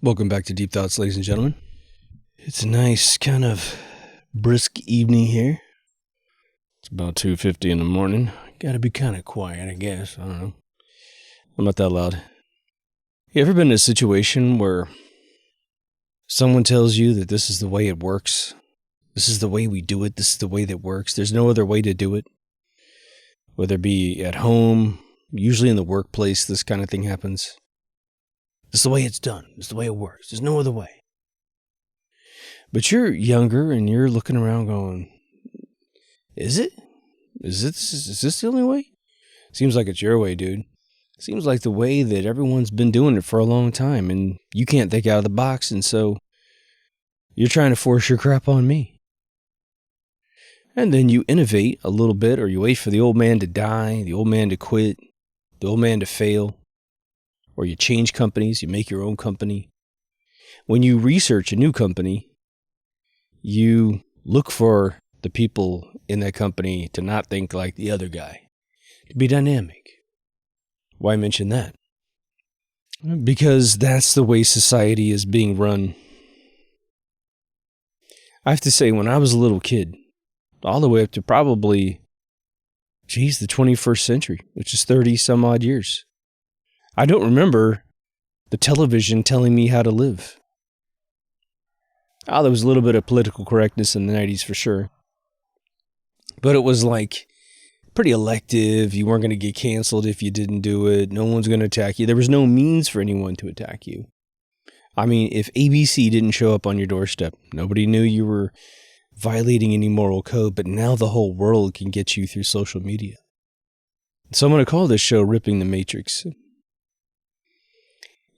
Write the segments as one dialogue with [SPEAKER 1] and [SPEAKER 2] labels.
[SPEAKER 1] Welcome back to Deep Thoughts, ladies and gentlemen. It's a nice kind of brisk evening here. It's about 2:50 in the morning. Gotta be kind of quiet, I guess. I don't know. I'm not that loud. You ever been in a situation where someone tells you that this is the way it works? This is the way we do it. This is the way that works. There's no other way to do it. Whether it be at home, usually in the workplace, this kind of thing happens. This is the way it's done. This is the way it works. There's no other way. But you're younger and you're looking around going, is it? Is this the only way? Seems like it's your way, dude. Seems like the way that everyone's been doing it for a long time and you can't think out of the box, and so you're trying to force your crap on me. And then you innovate a little bit, or you wait for the old man to die, the old man to quit, the old man to fail. Or you change companies, you make your own company. When you research a new company, you look for the people in that company to not think like the other guy, to be dynamic. Why mention that? Because that's the way society is being run. I have to say, when I was a little kid, all the way up to probably, the 21st century, which is 30 some odd years, I don't remember the television telling me how to live. There was a little bit of political correctness in the 90s for sure. But it was like pretty elective. You weren't going to get canceled if you didn't do it. No one's going to attack you. There was no means for anyone to attack you. I mean, if ABC didn't show up on your doorstep, nobody knew you were violating any moral code, but now the whole world can get you through social media. So I'm going to call this show Ripping the Matrix.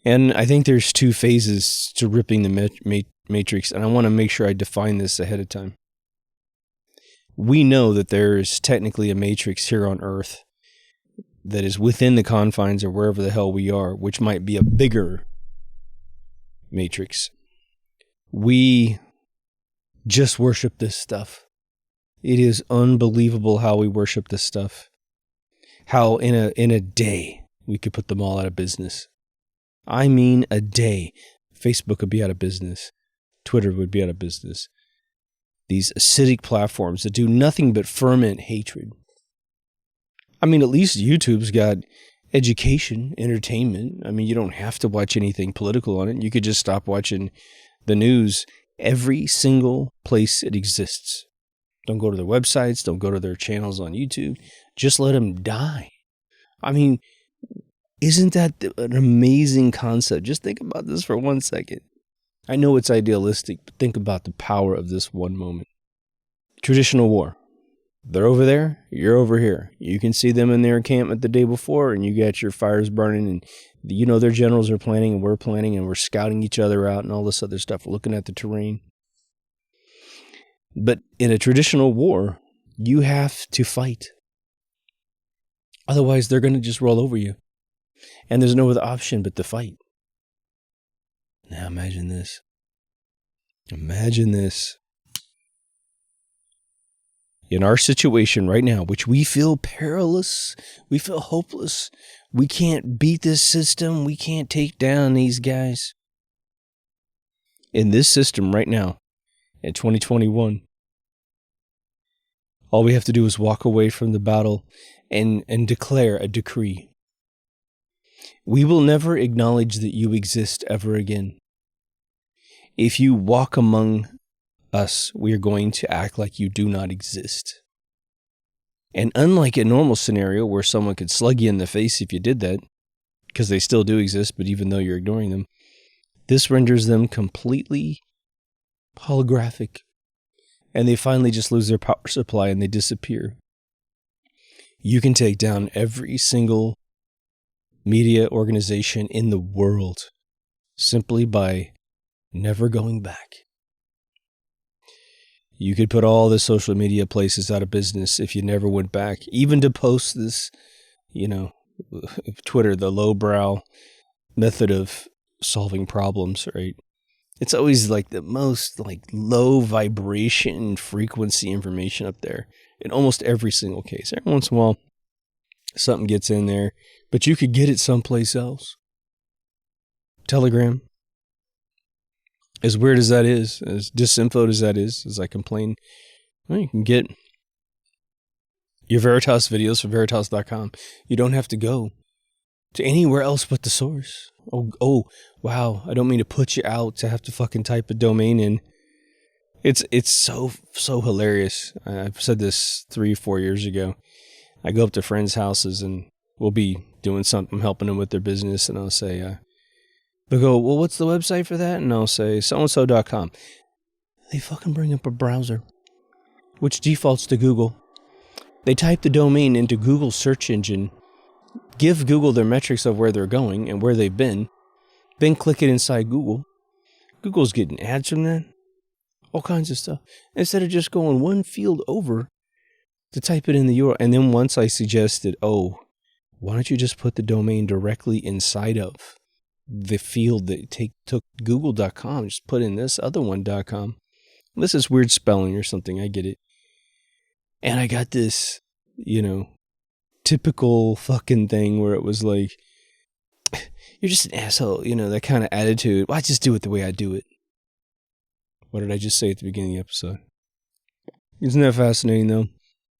[SPEAKER 1] And I think there's two phases to ripping the matrix, and I want to make sure I define this ahead of time. We know that there's technically a matrix here on Earth that is within the confines or wherever the hell we are, which might be a bigger matrix. We just worship this stuff. It is unbelievable how we worship this stuff. How in a day we could put them all out of business. I mean, a day. Facebook would be out of business. Twitter would be out of business. These acidic platforms that do nothing but ferment hatred. I mean, at least YouTube's got education, entertainment. I mean, you don't have to watch anything political on it. You could just stop watching the news every single place it exists. Don't go to their websites. Don't go to their channels on YouTube. Just let them die. I mean, isn't that an amazing concept? Just think about this for 1 second. I know it's idealistic, but think about the power of this one moment. Traditional war. They're over there, you're over here. You can see them in their encampment the day before, and you got your fires burning, and you know their generals are planning, and we're scouting each other out and all this other stuff, looking at the terrain. But in a traditional war, you have to fight. Otherwise, they're going to just roll over you. And there's no other option but to fight. Now imagine this. Imagine this. In our situation right now, which we feel perilous, we feel hopeless, we can't beat this system, we can't take down these guys. In this system right now, in 2021, all we have to do is walk away from the battle and declare a decree. We will never acknowledge that you exist ever again. If you walk among us, we are going to act like you do not exist. And unlike a normal scenario where someone could slug you in the face if you did that, because they still do exist, but even though you're ignoring them, this renders them completely holographic. And they finally just lose their power supply and they disappear. You can take down every single media organization in the world simply by never going back. You could put all the social media places out of business if you never went back, even to post this, Twitter, the lowbrow method of solving problems, right? It's always like the most low vibration frequency information up there in almost every single case. Every once in a while, something gets in there, but you could get it someplace else. Telegram, As weird as that is, as disinfoed as that is, as I complain, well, you can get your Veritas videos from Veritas.com. You don't have to go to anywhere else but the source. Oh, wow. I don't mean to put you out to have to fucking type a domain in. It's so hilarious. I've said this 3 or 4 years ago. I go up to friends' houses and we'll be doing something, helping them with their business, and I'll say, they'll go, well, what's the website for that? And I'll say, so-and-so.com. They fucking bring up a browser, which defaults to Google. They type the domain into Google's search engine, give Google their metrics of where they're going and where they've been, then click it inside Google. Google's getting ads from that. All kinds of stuff. Instead of just going one field over to type it in the URL. And then once I suggested, why don't you just put the domain directly inside of the field that took google.com, just put in this other one.com. This is weird spelling or something, I get it. And I got this, typical fucking thing where it was like, you're just an asshole, that kind of attitude. Well, I just do it the way I do it. What did I just say at the beginning of the episode? Isn't that fascinating, though?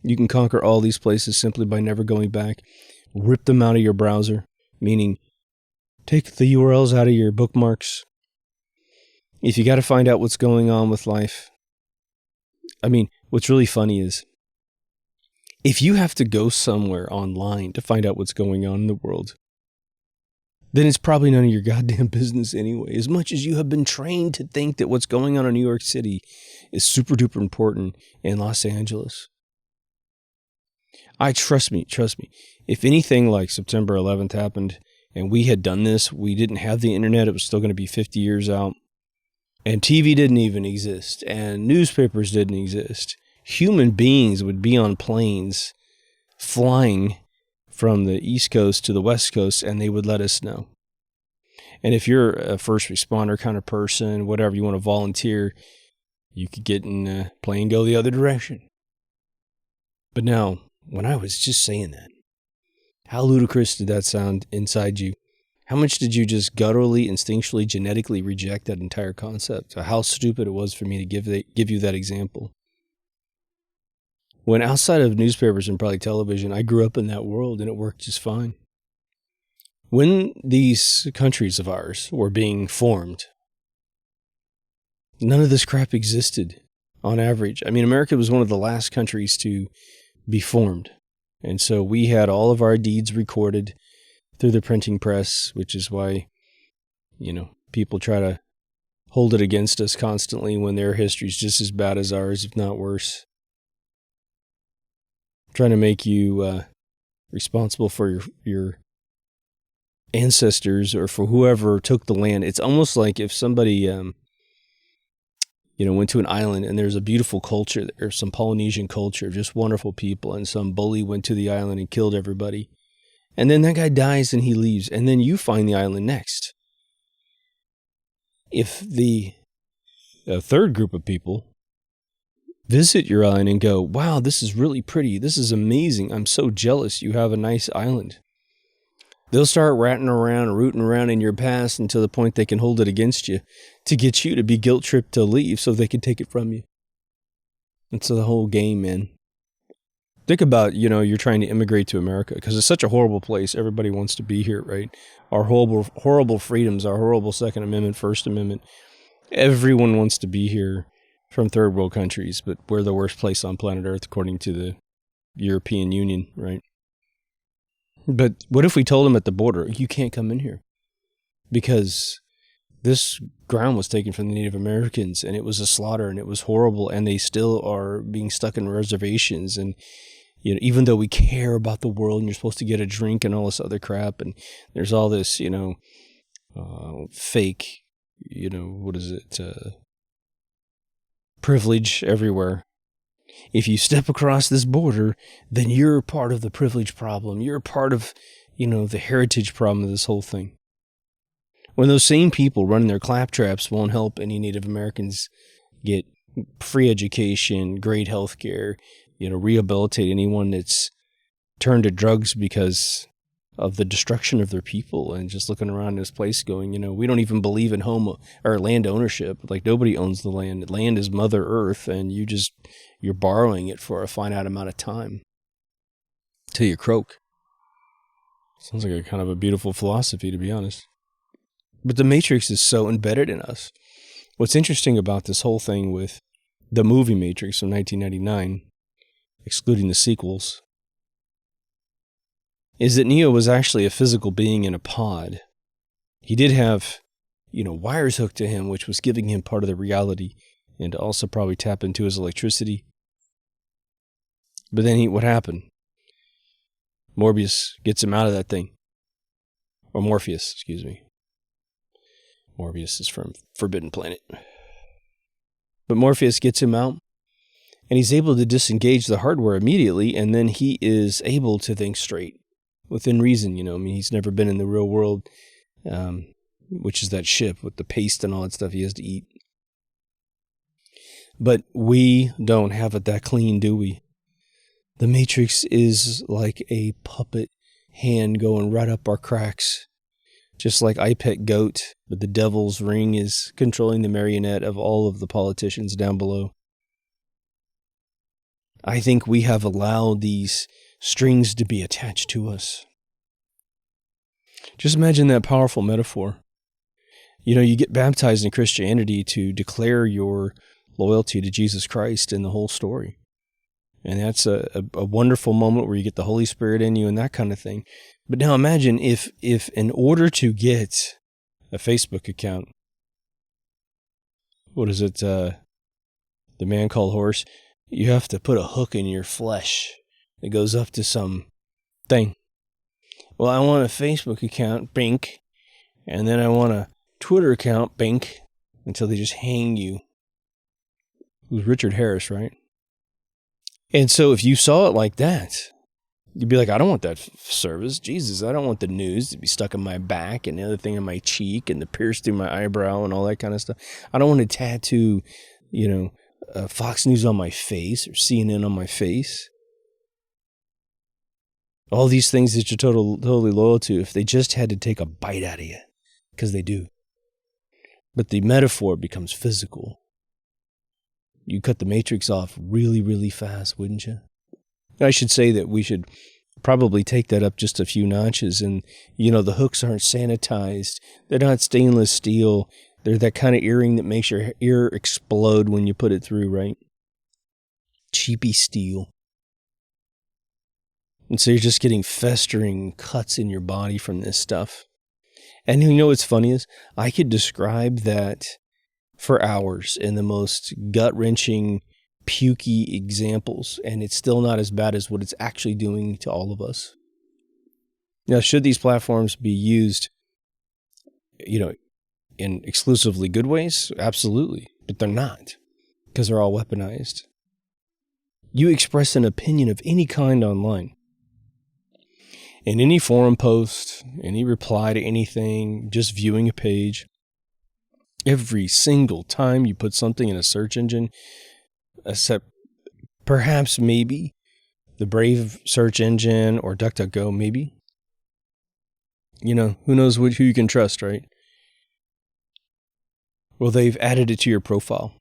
[SPEAKER 1] You can conquer all these places simply by never going back. Rip them out of your browser, meaning take the URLs out of your bookmarks. If you got to find out what's going on with life. What's really funny is if you have to go somewhere online to find out what's going on in the world, then it's probably none of your goddamn business anyway. As much as you have been trained to think that what's going on in New York City is super duper important in Los Angeles. Trust me. If anything like September 11th happened and we had done this, we didn't have the internet, it was still going to be 50 years out. And TV didn't even exist. And newspapers didn't exist. Human beings would be on planes flying from the East Coast to the West Coast, and they would let us know. And if you're a first responder kind of person, whatever, you want to volunteer, you could get in a plane and go the other direction. But now, when I was just saying that, how ludicrous did that sound inside you? How much did you just gutturally, instinctually, genetically reject that entire concept? How stupid it was for me to give you that example. When outside of newspapers and probably television, I grew up in that world and it worked just fine. When these countries of ours were being formed, none of this crap existed on average. America was one of the last countries to be formed. And so we had all of our deeds recorded through the printing press, which is why, people try to hold it against us constantly when their history is just as bad as ours, if not worse. Trying to make you responsible for your ancestors or for whoever took the land. It's almost like if somebody, went to an island and there's a beautiful culture, there's some Polynesian culture, just wonderful people, and some bully went to the island and killed everybody. And then that guy dies and he leaves, and then you find the island next. If the third group of people visit your island and go, wow, this is really pretty. This is amazing. I'm so jealous you have a nice island. They'll start rooting around in your past until the point they can hold it against you to get you to be guilt-tripped to leave so they can take it from you. It's the whole game, man. Think about, you're trying to immigrate to America because it's such a horrible place. Everybody wants to be here, right? Our horrible freedoms, our horrible Second Amendment, First Amendment. Everyone wants to be here from third world countries, but we're the worst place on planet Earth according to the European Union, right? But what if we told them at the border, you can't come in here because this ground was taken from the Native Americans and it was a slaughter and it was horrible and they still are being stuck in reservations. And, even though we care about the world and you're supposed to get a drink and all this other crap and there's all this, fake, privilege everywhere. If you step across this border, then you're part of the privilege problem. You're part of, the heritage problem of this whole thing. When those same people running their claptraps won't help any Native Americans get free education, great health care, rehabilitate anyone that's turned to drugs because of the destruction of their people, and just looking around this place going, we don't even believe in home or land ownership. Like, nobody owns the land. Land is Mother Earth, and you're borrowing it for a finite amount of time till you croak. Sounds like a kind of a beautiful philosophy, to be honest. But the Matrix is so embedded in us. What's interesting about this whole thing with the movie Matrix from 1999, excluding the sequels, is that Neo was actually a physical being in a pod. He did have, wires hooked to him, which was giving him part of the reality, and to also probably tap into his electricity. But then what happened? Morbius gets him out of that thing. Or Morpheus, excuse me. Morbius is from Forbidden Planet. But Morpheus gets him out, and he's able to disengage the hardware immediately, and then he is able to think straight. Within reason, he's never been in the real world, which is that ship with the paste and all that stuff he has to eat. But we don't have it that clean, do we? The Matrix is like a puppet hand going right up our cracks. Just like I Pet Goat, but the devil's ring is controlling the marionette of all of the politicians down below. I think we have allowed these strings to be attached to us. Just imagine that powerful metaphor. You get baptized in Christianity to declare your loyalty to Jesus Christ in the whole story. And that's a wonderful moment where you get the Holy Spirit in you and that kind of thing. But now imagine if in order to get a Facebook account, what is it, The Man Called Horse, you have to put a hook in your flesh that goes up to some thing. Well, I want a Facebook account, bink, and then I want a Twitter account, bink, until they just hang you. It was Richard Harris, right? And so if you saw it like that, you'd be like, I don't want that service. Jesus, I don't want the news to be stuck in my back and the other thing in my cheek and the pierce through my eyebrow and all that kind of stuff. I don't want to tattoo, Fox News on my face or CNN on my face. All these things that you're totally loyal to, if they just had to take a bite out of you, because they do. But the metaphor becomes physical. You cut the Matrix off really, really fast, wouldn't you? I should say that we should probably take that up just a few notches. And, the hooks aren't sanitized. They're not stainless steel. They're that kind of earring that makes your ear explode when you put it through, right? Cheapy steel. And so you're just getting festering cuts in your body from this stuff. And what's funny is I could describe that for hours in the most gut-wrenching, pukey examples, and it's still not as bad as what it's actually doing to all of us. Now, should these platforms be used, in exclusively good ways? Absolutely. But they're not, because they're all weaponized. You express an opinion of any kind online, in any forum post, any reply to anything, just viewing a page, every single time you put something in a search engine, except perhaps maybe the Brave search engine or DuckDuckGo, maybe. Who knows who you can trust, right? Well, they've added it to your profile.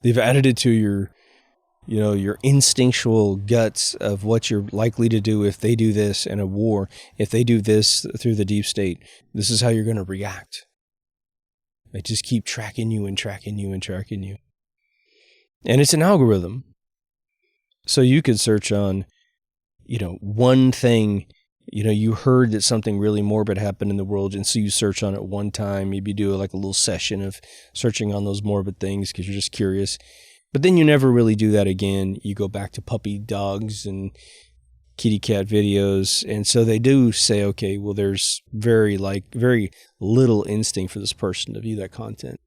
[SPEAKER 1] They've added it to your instinctual guts of what you're likely to do if they do this in a war, if they do this through the deep state. This is how you're going to react. They just keep tracking you and tracking you and tracking you. And it's an algorithm. So you could search on, one thing, you heard that something really morbid happened in the world, and so you search on it one time, maybe do like a little session of searching on those morbid things because you're just curious. But then you never really do that again. You go back to puppy dogs and kitty cat videos. And so they do say, okay, well, there's very little instinct for this person to view that content.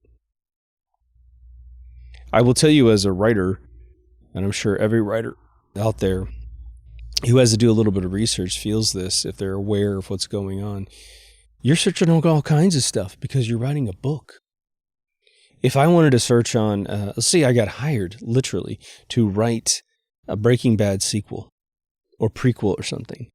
[SPEAKER 1] I will tell you as a writer, and I'm sure every writer out there who has to do a little bit of research feels this if they're aware of what's going on. You're searching on all kinds of stuff because you're writing a book. If I wanted to search on, let's say I got hired, literally, to write a Breaking Bad sequel or prequel or something,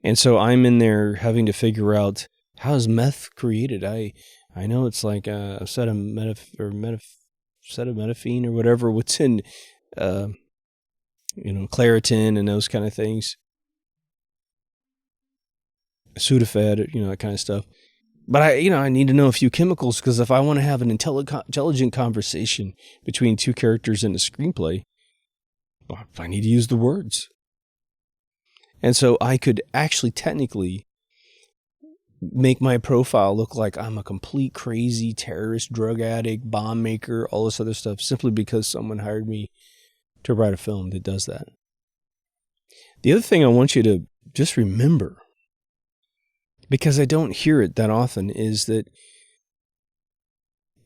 [SPEAKER 1] And so I'm in there having to figure out, how is meth created? I know it's like a set of methamphetamine or whatever, what's in Claritin and those kind of things. Sudafed, that kind of stuff. But I need to know a few chemicals, because if I want to have an intelligent conversation between two characters in a screenplay, I need to use the words. And so I could actually technically make my profile look like I'm a complete crazy terrorist, drug addict, bomb maker, all this other stuff, simply because someone hired me to write a film that does that. The other thing I want you to just remember, because I don't hear it that often, is that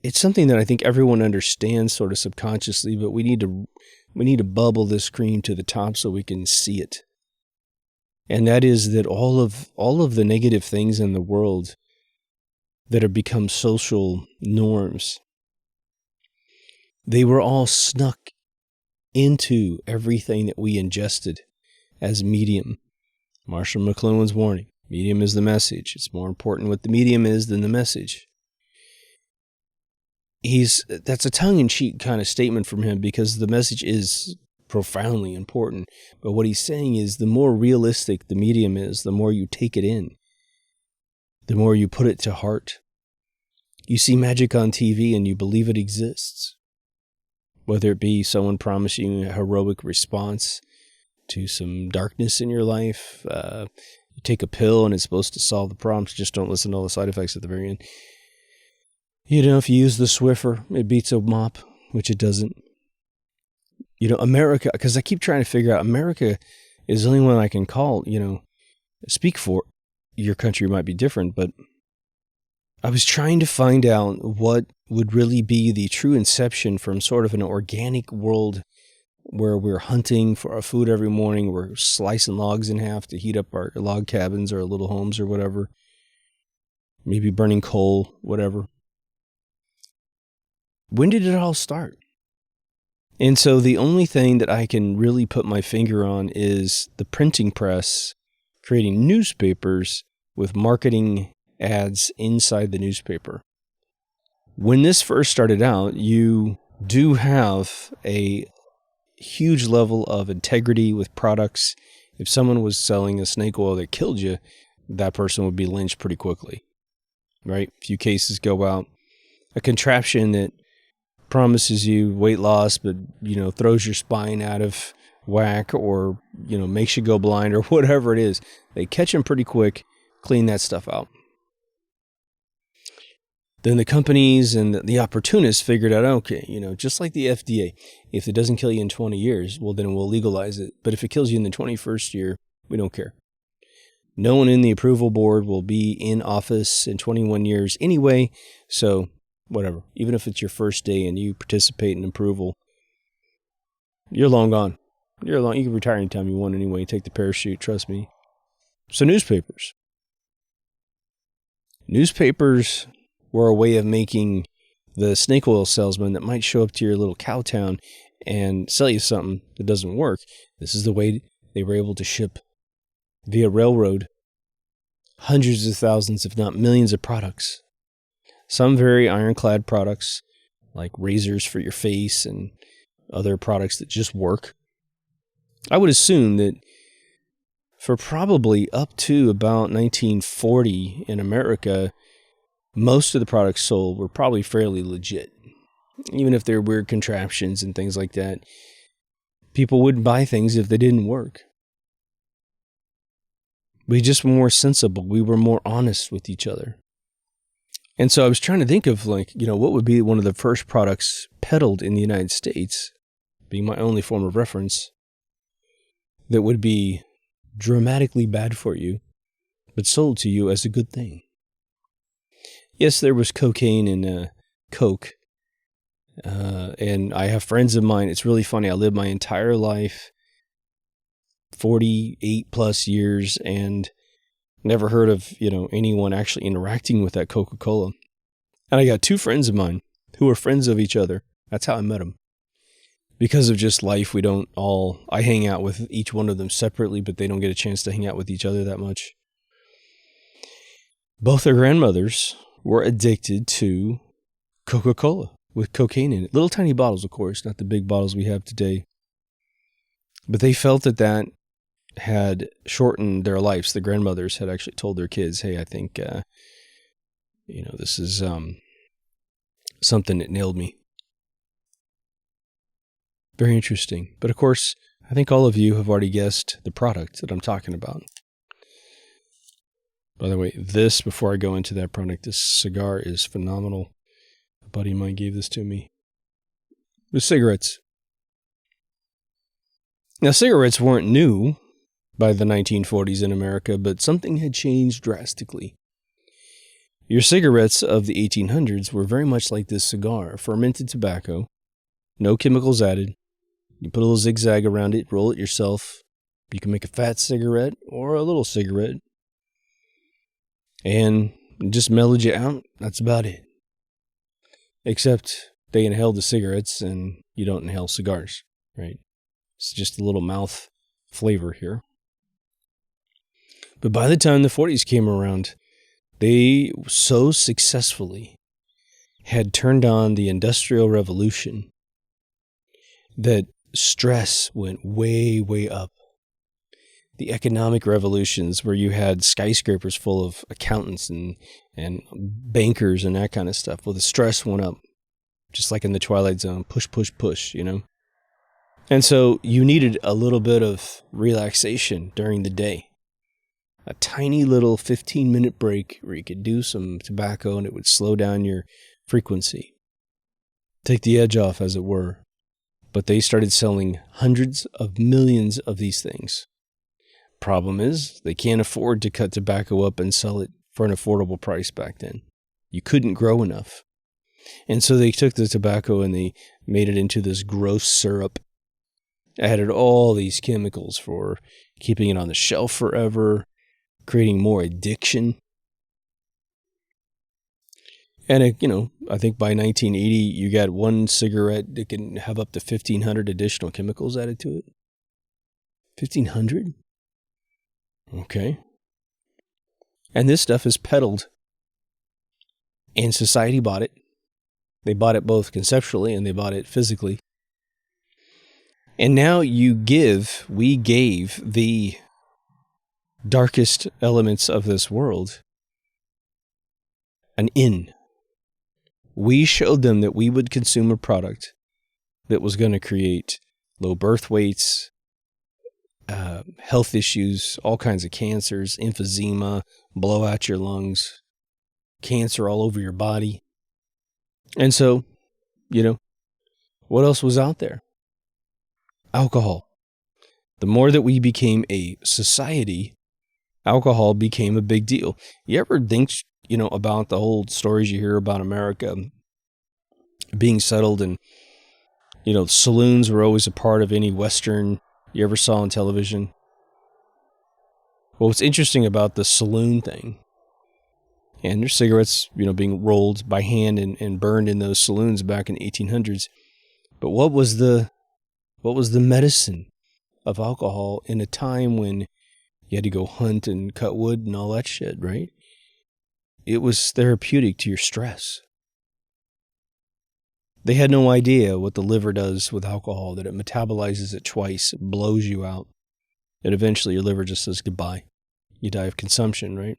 [SPEAKER 1] it's something that I think everyone understands sort of subconsciously, but we need to bubble the screen to the top so we can see it. And that is that all of the negative things in the world that have become social norms, they were all snuck into everything that we ingested as medium. Marshall McLuhan's warning: medium is the message. It's more important what the medium is than the message. That's a tongue-in-cheek kind of statement from him, because the message is profoundly important. But what he's saying is, the more realistic the medium is, the more you take it in, the more you put it to heart. You see magic on TV and you believe it exists. Whether it be someone promising a heroic response to some darkness in your life, you take a pill and it's supposed to solve the problems, just don't listen to all the side effects at the very end. If you use the Swiffer, it beats a mop, which it doesn't. America, because I keep trying to figure out, America is the only one I can call, speak for. Your country might be different, but I was trying to find out what would really be the true inception from sort of an organic world where we're hunting for our food every morning, we're slicing logs in half to heat up our log cabins or little homes or whatever, maybe burning coal, whatever. When did it all start? And so the only thing that I can really put my finger on is the printing press creating newspapers with marketing ads inside the newspaper. When this first started out, you do have a huge level of integrity with products. If someone was selling a snake oil that killed you, that person would be lynched pretty quickly, right? A few cases go out. A contraption that promises you weight loss, but, throws your spine out of whack, or, makes you go blind, or whatever it is, they catch them pretty quick, clean that stuff out. Then the companies and the opportunists figured out, okay, just like the FDA, if it doesn't kill you in 20 years, well, then we'll legalize it. But if it kills you in the 21st year, we don't care. No one in the approval board will be in office in 21 years anyway, so whatever. Even if it's your first day and you participate in approval, you're long gone. You can retire anytime you want anyway. Take the parachute, trust me. So newspapers. Newspapers were a way of making the snake oil salesman that might show up to your little cow town and sell you something that doesn't work. This is the way they were able to ship via railroad hundreds of thousands, if not millions, of products. Some very ironclad products, like razors for your face and other products that just work. I would assume that for probably up to about 1940 in America, most of the products sold were probably fairly legit. Even if they're weird contraptions and things like that, people wouldn't buy things if they didn't work. We just were more sensible. We were more honest with each other. And so I was trying to think of, what would be one of the first products peddled in the United States, being my only form of reference, that would be dramatically bad for you, but sold to you as a good thing. Yes, there was cocaine and coke. And I have friends of mine. It's really funny. I lived my entire life, 48 plus years, and never heard of, anyone actually interacting with that Coca-Cola. And I got two friends of mine who were friends of each other. That's how I met them. because of just life, I hang out with each one of them separately, but they don't get a chance to hang out with each other that much. Both their grandmothers were addicted to Coca-Cola with cocaine in it. Little tiny bottles, of course, not the big bottles we have today. But they felt that had shortened their lives. The grandmothers had actually told their kids, hey, I think, this is something that nailed me. Very interesting. But of course, I think all of you have already guessed the product that I'm talking about. By the way, before I go into that product, this cigar is phenomenal. A buddy of mine gave this to me. The cigarettes. Now, cigarettes weren't new by the 1940s in America, but something had changed drastically. Your cigarettes of the 1800s were very much like this cigar, fermented tobacco, no chemicals added. You put a little zigzag around it, roll it yourself. You can make a fat cigarette or a little cigarette. And just mellowed you out. That's about it. Except they inhale the cigarettes and you don't inhale cigars, right? It's just a little mouth flavor here. But by the time the 40s came around, they so successfully had turned on the Industrial Revolution that stress went way, way up. The economic revolutions where you had skyscrapers full of accountants and bankers and that kind of stuff. Well, the stress went up, just like in the Twilight Zone. Push, push, push, And so you needed a little bit of relaxation during the day. A tiny little 15-minute break where you could do some tobacco and it would slow down your frequency. Take the edge off, as it were. But they started selling hundreds of millions of these things. Problem is, they can't afford to cut tobacco up and sell it for an affordable price back then. You couldn't grow enough. And so they took the tobacco and they made it into this gross syrup. Added all these chemicals for keeping it on the shelf forever, creating more addiction. And, I think by 1980, you got one cigarette that can have up to 1,500 additional chemicals added to it. 1,500? Okay. And this stuff is peddled. And society bought it. They bought it both conceptually and they bought it physically. And now we gave the darkest elements of this world an in. We showed them that we would consume a product that was going to create low birth weights, health issues, all kinds of cancers, emphysema, blow out your lungs, cancer all over your body. And so, what else was out there? Alcohol. The more that we became a society, alcohol became a big deal. You ever think, about the old stories you hear about America being settled and, saloons were always a part of any Western you ever saw on television? Well, what's interesting about the saloon thing, and there's cigarettes, being rolled by hand and burned in those saloons back in the 1800s. But what was the medicine of alcohol in a time when you had to go hunt and cut wood and all that shit, right? It was therapeutic to your stress. They had no idea what the liver does with alcohol, that it metabolizes it twice, it blows you out, and eventually your liver just says goodbye. You die of consumption, right?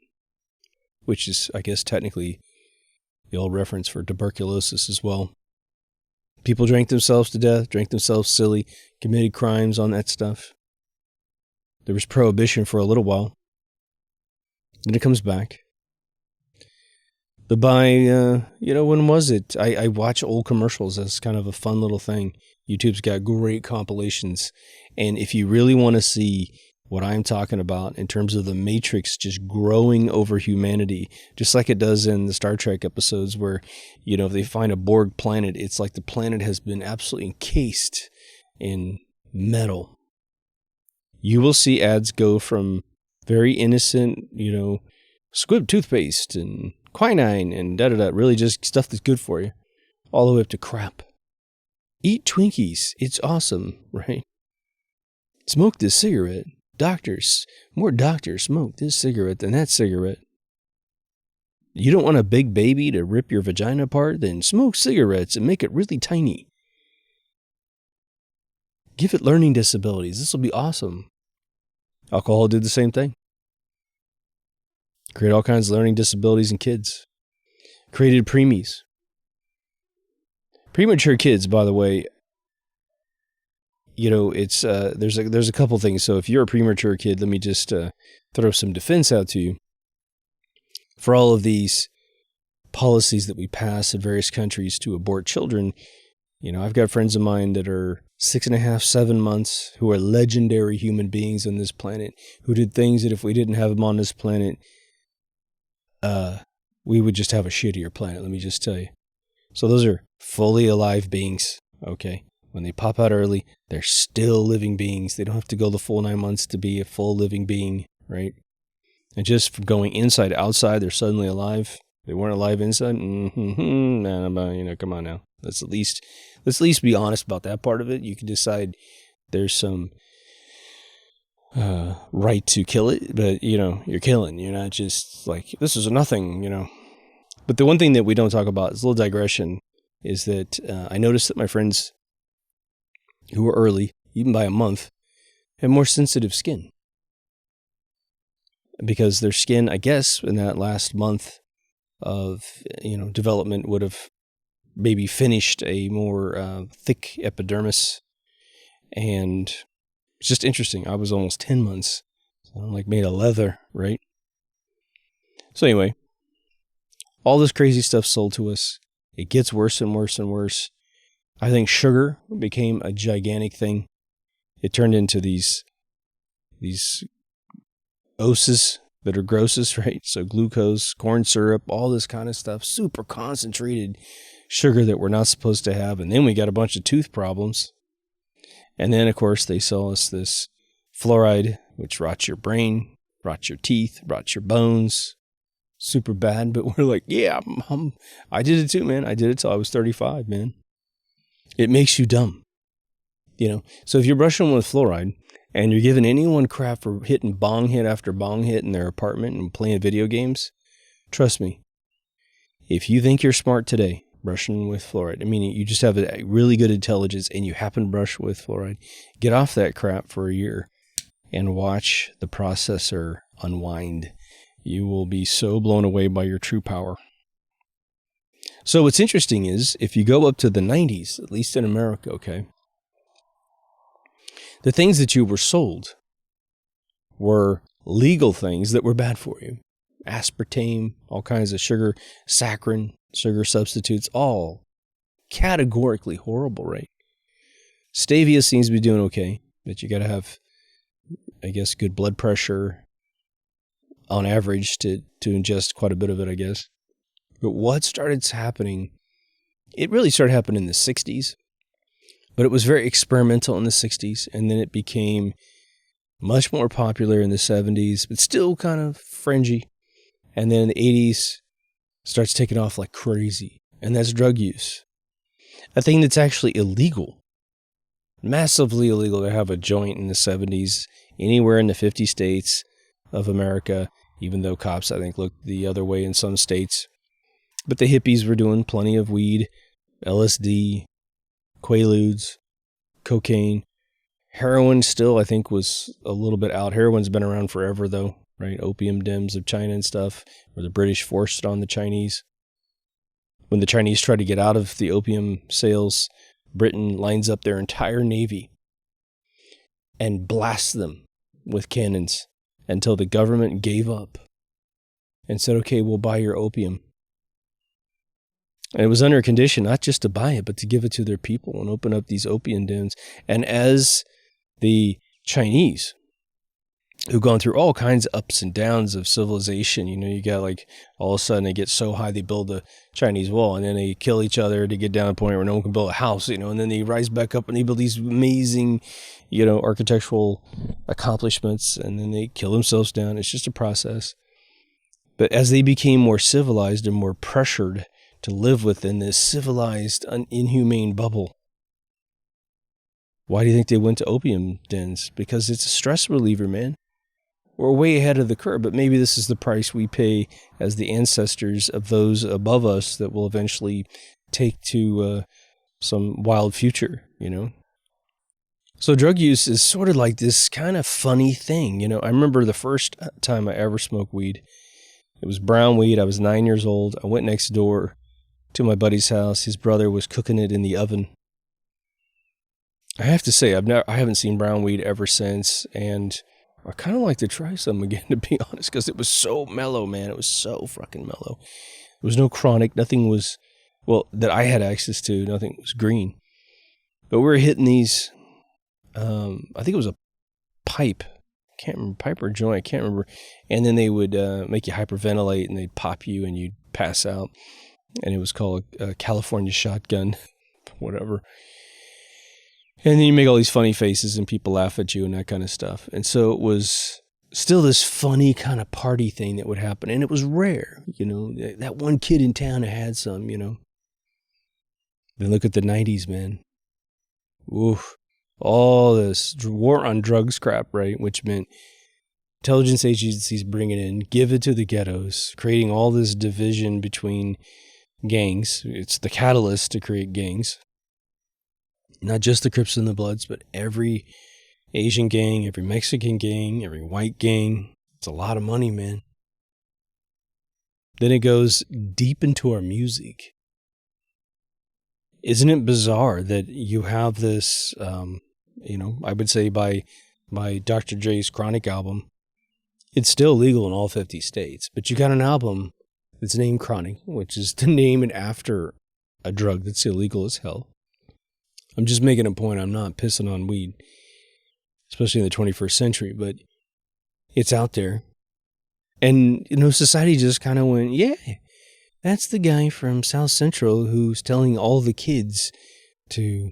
[SPEAKER 1] Which is, I guess, technically the old reference for tuberculosis as well. People drank themselves to death, drank themselves silly, committed crimes on that stuff. There was prohibition for a little while. Then it comes back. But by, when was it? I watch old commercials as kind of a fun little thing. YouTube's got great compilations. And if you really want to see what I'm talking about in terms of the Matrix just growing over humanity, just like it does in the Star Trek episodes where, if they find a Borg planet, it's like the planet has been absolutely encased in metal. You will see ads go from very innocent, squib toothpaste and quinine and da-da-da, really just stuff that's good for you, all the way up to crap. Eat Twinkies. It's awesome, right? Smoke this cigarette. More doctors smoke this cigarette than that cigarette. You don't want a big baby to rip your vagina apart? Then smoke cigarettes and make it really tiny. Give it learning disabilities. This will be awesome. Alcohol did the same thing. Create all kinds of learning disabilities in kids. Created preemies. Premature kids, by the way, it's there's a couple things. So if you're a premature kid, let me just throw some defense out to you. For all of these policies that we pass in various countries to abort children, I've got friends of mine that are 6.5, 7 months, who are legendary human beings on this planet, who did things that if we didn't have them on this planet, we would just have a shittier planet, let me just tell you. So those are fully alive beings, okay? When they pop out early, they're still living beings. They don't have to go the full 9 months to be a full living being, right? And just from going inside to outside, they're suddenly alive. They weren't alive inside. Come on now. Let's at least be honest about that part of it. You can decide there's some right to kill it, but you're killing. You're not just like, this is a nothing, But the one thing that we don't talk about, is a little digression, is that I noticed that my friends who were early, even by a month, have more sensitive skin. Because their skin, I guess, in that last month of development would have maybe finished a more thick epidermis. And it's just interesting. I was almost 10 months. So I'm like made of leather, right? So anyway, all this crazy stuff sold to us. It gets worse and worse and worse. I think sugar became a gigantic thing. It turned into these oses that are grosses, right? So glucose, corn syrup, all this kind of stuff, super concentrated sugar that we're not supposed to have. And then we got a bunch of tooth problems. And then, of course, they sell us this fluoride, which rots your brain, rots your teeth, rots your bones. Super bad, but we're like, yeah, I did it too, man. I did it till I was 35, man. It makes you dumb. So if you're brushing with fluoride and you're giving anyone crap for hitting bong hit after bong hit in their apartment and playing video games, trust me, if you think you're smart today, brushing with fluoride, I mean, you just have a really good intelligence and you happen to brush with fluoride, get off that crap for a year and watch the processor unwind. You will be so blown away by your true power. So what's interesting is, if you go up to the 90s, at least in America, okay, the things that you were sold were legal things that were bad for you. Aspartame, all kinds of sugar, saccharin, sugar substitutes, all categorically horrible, right? Stevia seems to be doing okay, but you got to have, I guess, good blood pressure on average to ingest quite a bit of it, I guess. But what started happening, it really started happening in the 60s, but it was very experimental in the 60s, and then it became much more popular in the 70s, but still kind of fringy. And then in the 80s, starts taking off like crazy, and that's drug use. A thing that's actually illegal, massively illegal to have a joint in the 70s, anywhere in the 50 states of America, even though cops, I think, looked the other way in some states. But the hippies were doing plenty of weed, LSD, Quaaludes, cocaine. Heroin still, I think, was a little bit out. Heroin's been around forever, though, right? Opium dens of China and stuff, where the British forced it on the Chinese. When the Chinese tried to get out of the opium sales, Britain lines up their entire navy and blasts them with cannons until the government gave up and said, okay, we'll buy your opium. And it was under a condition not just to buy it, but to give it to their people and open up these opium dens. And as the Chinese, who've gone through all kinds of ups and downs of civilization, you got like all of a sudden they get so high they build a Chinese wall, and then they kill each other to get down to a point where no one can build a house, and then they rise back up and they build these amazing, architectural accomplishments, and then they kill themselves down. It's just a process. But as they became more civilized and more pressured to live within this civilized, inhumane bubble, Why do you think they went to opium dens? Because it's a stress reliever, man. We're way ahead of the curve, but maybe this is the price we pay as the ancestors of those above us that will eventually take to some wild future, So drug use is sort of like this kind of funny thing. I remember the first time I ever smoked weed. It was brown weed. I was 9 years old. I went next door to my buddy's house. His brother was cooking it in the oven. I have to say, I haven't seen brown weed ever since, and I kind of like to try some again, to be honest, because it was so mellow, man. It was so fucking mellow. There was no chronic. Nothing was, that I had access to. Nothing was green. But we were hitting these, I think it was a pipe. I can't remember, pipe or joint. I can't remember. And then they would make you hyperventilate, and they'd pop you, and you'd pass out. And it was called a California shotgun, whatever. And then you make all these funny faces and people laugh at you and that kind of stuff. And so it was still this funny kind of party thing that would happen. And it was rare, that one kid in town who had some, Then look at the 90s, man. Oof. All this war on drugs crap, right? Which meant intelligence agencies bringing in, give it to the ghettos, creating all this division between gangs. It's the catalyst to create gangs. Not just the Crips and the Bloods, but every Asian gang, every Mexican gang, every white gang. It's a lot of money, man. Then it goes deep into our music. Isn't it bizarre that you have this, I would say by Dr. Dre's Chronic album, it's still legal in all 50 states, but you got an album that's named Chronic, which is to name it after a drug that's illegal as hell. I'm just making a point. I'm not pissing on weed, especially in the 21st century, but it's out there. And, society just kind of went, yeah, that's the guy from South Central who's telling all the kids to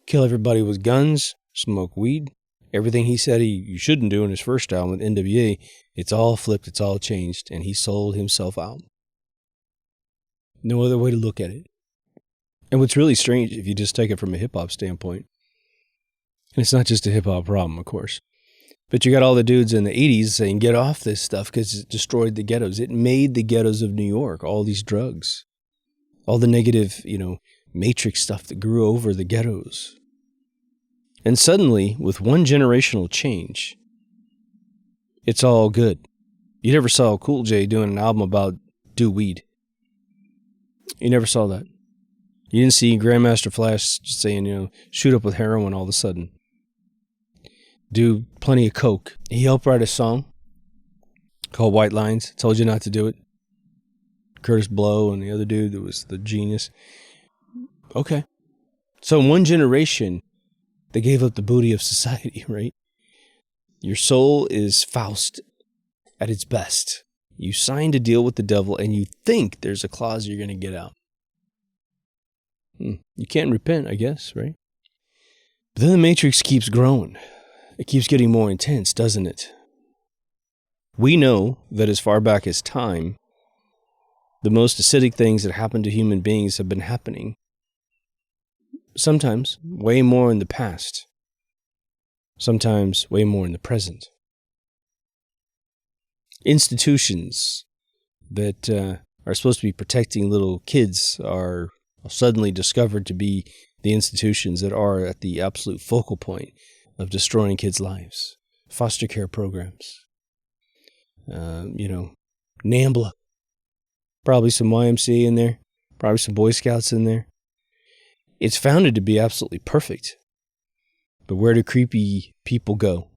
[SPEAKER 1] kill everybody with guns, smoke weed. Everything he said you shouldn't do in his first album with NWA, it's all flipped, it's all changed, and he sold himself out. No other way to look at it. And what's really strange, if you just take it from a hip-hop standpoint, and it's not just a hip-hop problem, of course, but you got all the dudes in the 80s saying, get off this stuff because it destroyed the ghettos. It made the ghettos of New York, all these drugs, all the negative, matrix stuff that grew over the ghettos. And suddenly, with one generational change, it's all good. You never saw Cool J doing an album about do weed. You never saw that. You didn't see Grandmaster Flash saying, shoot up with heroin all of a sudden. Do plenty of coke. He helped write a song called White Lines. Told you not to do it. Curtis Blow and the other dude that was the genius. Okay. So in one generation, they gave up the booty of society, right? Your soul is Faust at its best. You signed a deal with the devil and you think there's a clause you're going to get out. You can't repent, I guess, right? But then the matrix keeps growing. It keeps getting more intense, doesn't it? We know that as far back as time, the most acidic things that happen to human beings have been happening. Sometimes way more in the past. Sometimes way more in the present. Institutions that are supposed to be protecting little kids are suddenly discovered to be the institutions that are at the absolute focal point of destroying kids' lives. Foster care programs. NAMBLA. Probably some YMCA in there. Probably some Boy Scouts in there. It's founded to be absolutely perfect. But where do creepy people go?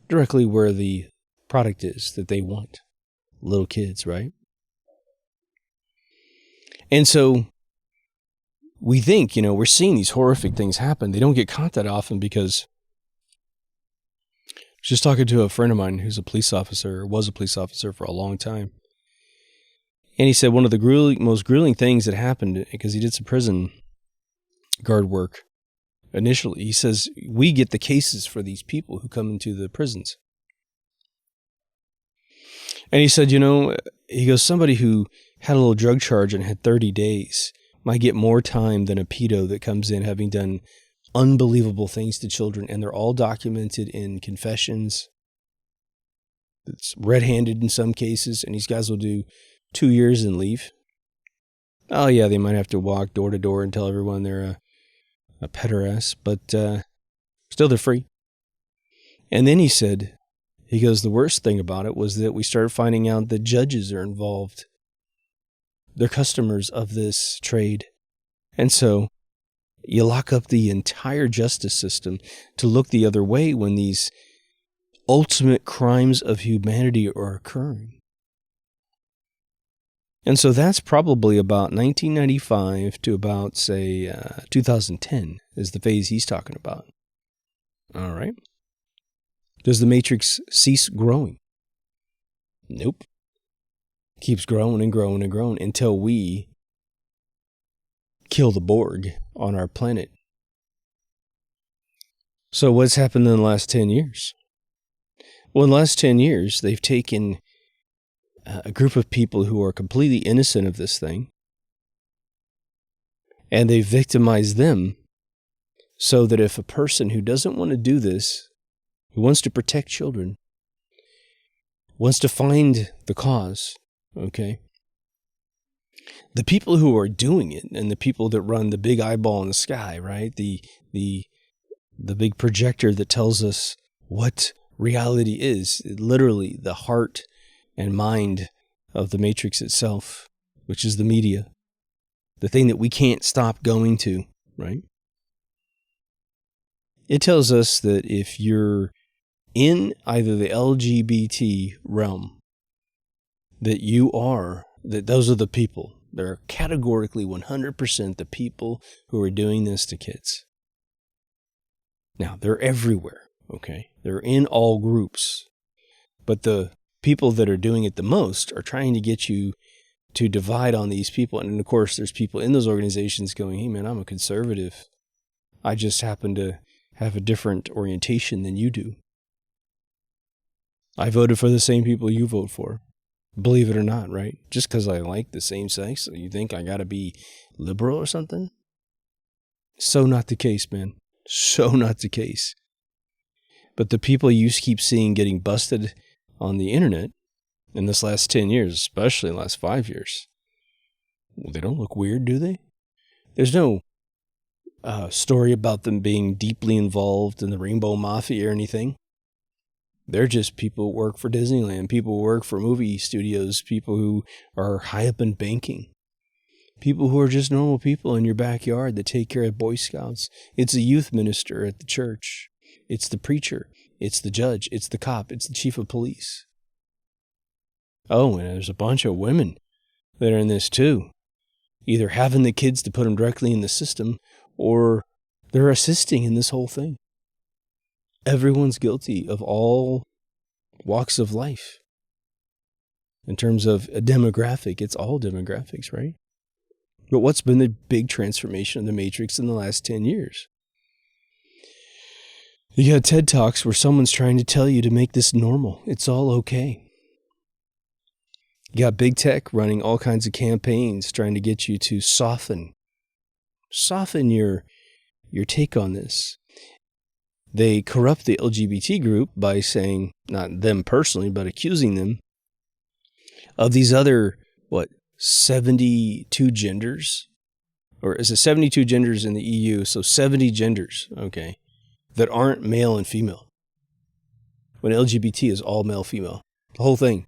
[SPEAKER 1] Directly where the product is that they want. Little kids, right? And so we think, we're seeing these horrific things happen. They don't get caught that often because I was just talking to a friend of mine who's a police officer, or was a police officer for a long time. And he said one of the most grueling things that happened, because he did some prison guard work initially, he says, we get the cases for these people who come into the prisons. And he said, he goes, somebody who had a little drug charge and had 30 days might get more time than a pedo that comes in having done unbelievable things to children, and they're all documented in confessions. It's red-handed in some cases, and these guys will do 2 years and leave. Oh yeah, they might have to walk door to door and tell everyone they're a pederast, but still they're free. And then he goes, the worst thing about it was that we started finding out that judges are involved. They're customers of this trade. And so you lock up the entire justice system to look the other way when these ultimate crimes of humanity are occurring. And so that's probably about 1995 to about, say, 2010 is the phase he's talking about. All right. Does the Matrix cease growing? Nope. Keeps growing and growing and growing until we kill the Borg on our planet. So what's happened in the last 10 years? Well, in the last 10 years, they've taken a group of people who are completely innocent of this thing, and they victimized them so that if a person who doesn't want to do this, who wants to protect children, wants to find the cause, okay, the people who are doing it and the people that run the big eyeball in the sky, right, the big projector that tells us what reality is, literally the heart and mind of the Matrix itself, which is the media, the thing that we can't stop going to, right? It tells us that if you're in either the LGBT realm, that those are the people. They're categorically 100% the people who are doing this to kids. Now, they're everywhere, okay? They're in all groups. But the people that are doing it the most are trying to get you to divide on these people. And of course, there's people in those organizations going, hey man, I'm a conservative. I just happen to have a different orientation than you do. I voted for the same people you vote for. Believe it or not, right? Just because I like the same sex, you think I got to be liberal or something? So not the case, man. So not the case. But the people you keep seeing getting busted on the internet in this last 10 years, especially the last 5 years, well, they don't look weird, do they? There's no story about them being deeply involved in the Rainbow Mafia or anything. They're just people who work for Disneyland, people who work for movie studios, people who are high up in banking, people who are just normal people in your backyard that take care of Boy Scouts. It's a youth minister at the church. It's the preacher. It's the judge. It's the cop. It's the chief of police. Oh, and there's a bunch of women that are in this too, either having the kids to put them directly in the system or they're assisting in this whole thing. Everyone's guilty of all walks of life. In terms of a demographic, it's all demographics, right? But what's been the big transformation of the Matrix in the last 10 years? You got TED Talks where someone's trying to tell you to make this normal. It's all okay. You got big tech running all kinds of campaigns trying to get you to soften your take on this. They corrupt the LGBT group by saying, not them personally, but accusing them of these other, 72 genders? Or is it 72 genders in the EU? So 70 genders, okay, that aren't male and female. When LGBT is all male, female. The whole thing.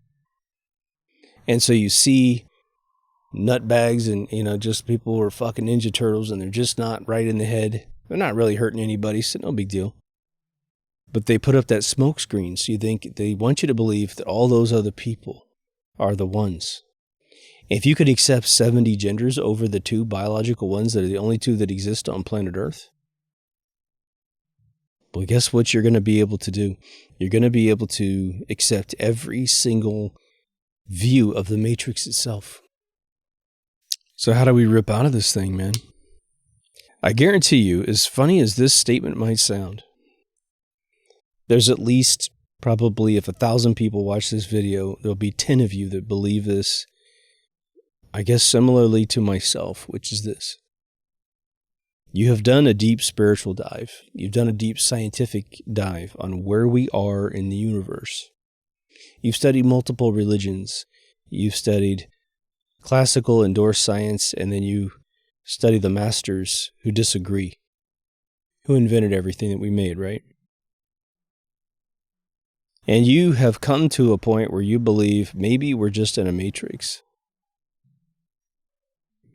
[SPEAKER 1] And so you see nutbags and, just people who are fucking Ninja Turtles and they're just not right in the head. They're not really hurting anybody, so no big deal. But they put up that smoke screen, so you think they want you to believe that all those other people are the ones. If you could accept 70 genders over the 2 biological ones that are the only 2 that exist on planet Earth, well, guess what you're going to be able to do? You're going to be able to accept every single view of the Matrix itself. So how do we rip out of this thing, man? I guarantee you, as funny as this statement might sound, there's at least probably if 1,000 people watch this video, there'll be 10 of you that believe this, I guess similarly to myself, which is this. You have done a deep spiritual dive. You've done a deep scientific dive on where we are in the universe. You've studied multiple religions. You've studied classical endorsed science, and then you study the masters who disagree, who invented everything that we made, right? And you have come to a point where you believe maybe we're just in a matrix.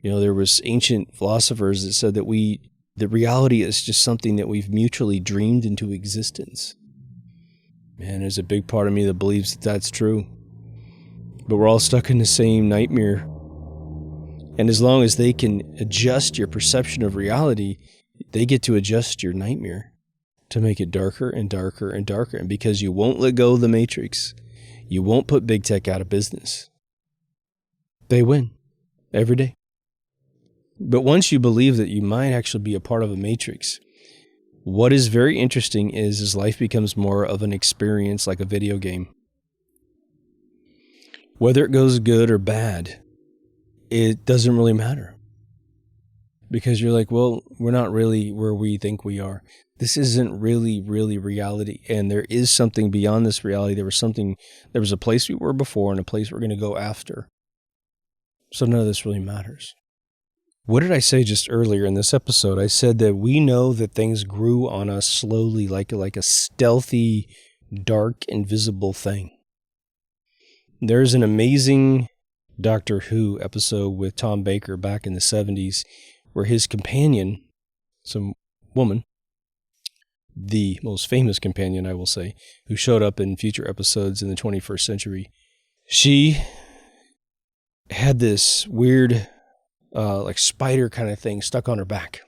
[SPEAKER 1] There was ancient philosophers that said that the reality is just something that we've mutually dreamed into existence. Man, there's a big part of me that believes that that's true. But we're all stuck in the same nightmare. And as long as they can adjust your perception of reality, they get to adjust your nightmare to make it darker and darker and darker. And because you won't let go of the matrix, you won't put big tech out of business. They win every day. But once you believe that you might actually be a part of a matrix, what is very interesting is life becomes more of an experience like a video game. Whether it goes good or bad, it doesn't really matter. Because you're like, well, we're not really where we think we are. This isn't really reality. And there is something beyond this reality. There was a place we were before and a place we're going to go after. So none of this really matters. What did I say just earlier in this episode? I said that we know that things grew on us slowly, like a stealthy, dark, invisible thing. There's an amazing Doctor Who episode with Tom Baker back in the 70s where his companion, some woman, the most famous companion, I will say, who showed up in future episodes in the 21st century, she had this weird like spider kind of thing stuck on her back.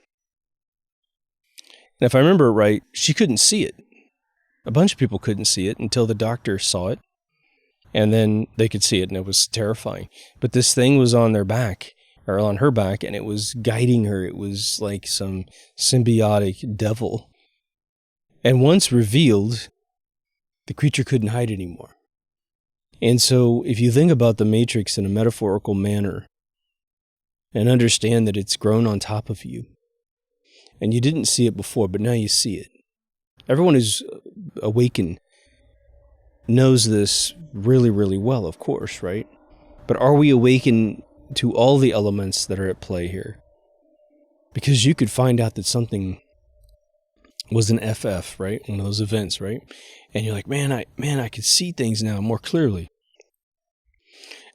[SPEAKER 1] And if I remember right, she couldn't see it. A bunch of people couldn't see it until the doctor saw it. And then they could see it, and it was terrifying. But this thing was on their back, or on her back, and it was guiding her. It was like some symbiotic devil. And once revealed, the creature couldn't hide anymore. And so if you think about the Matrix in a metaphorical manner, and understand that it's grown on top of you, and you didn't see it before, but now you see it. Everyone who's awakened knows this really well, of course, right? But are we awakened to all the elements that are at play here? Because you could find out that something was an FF, right? One of those events, right? And you're like, man, I can see things now more clearly.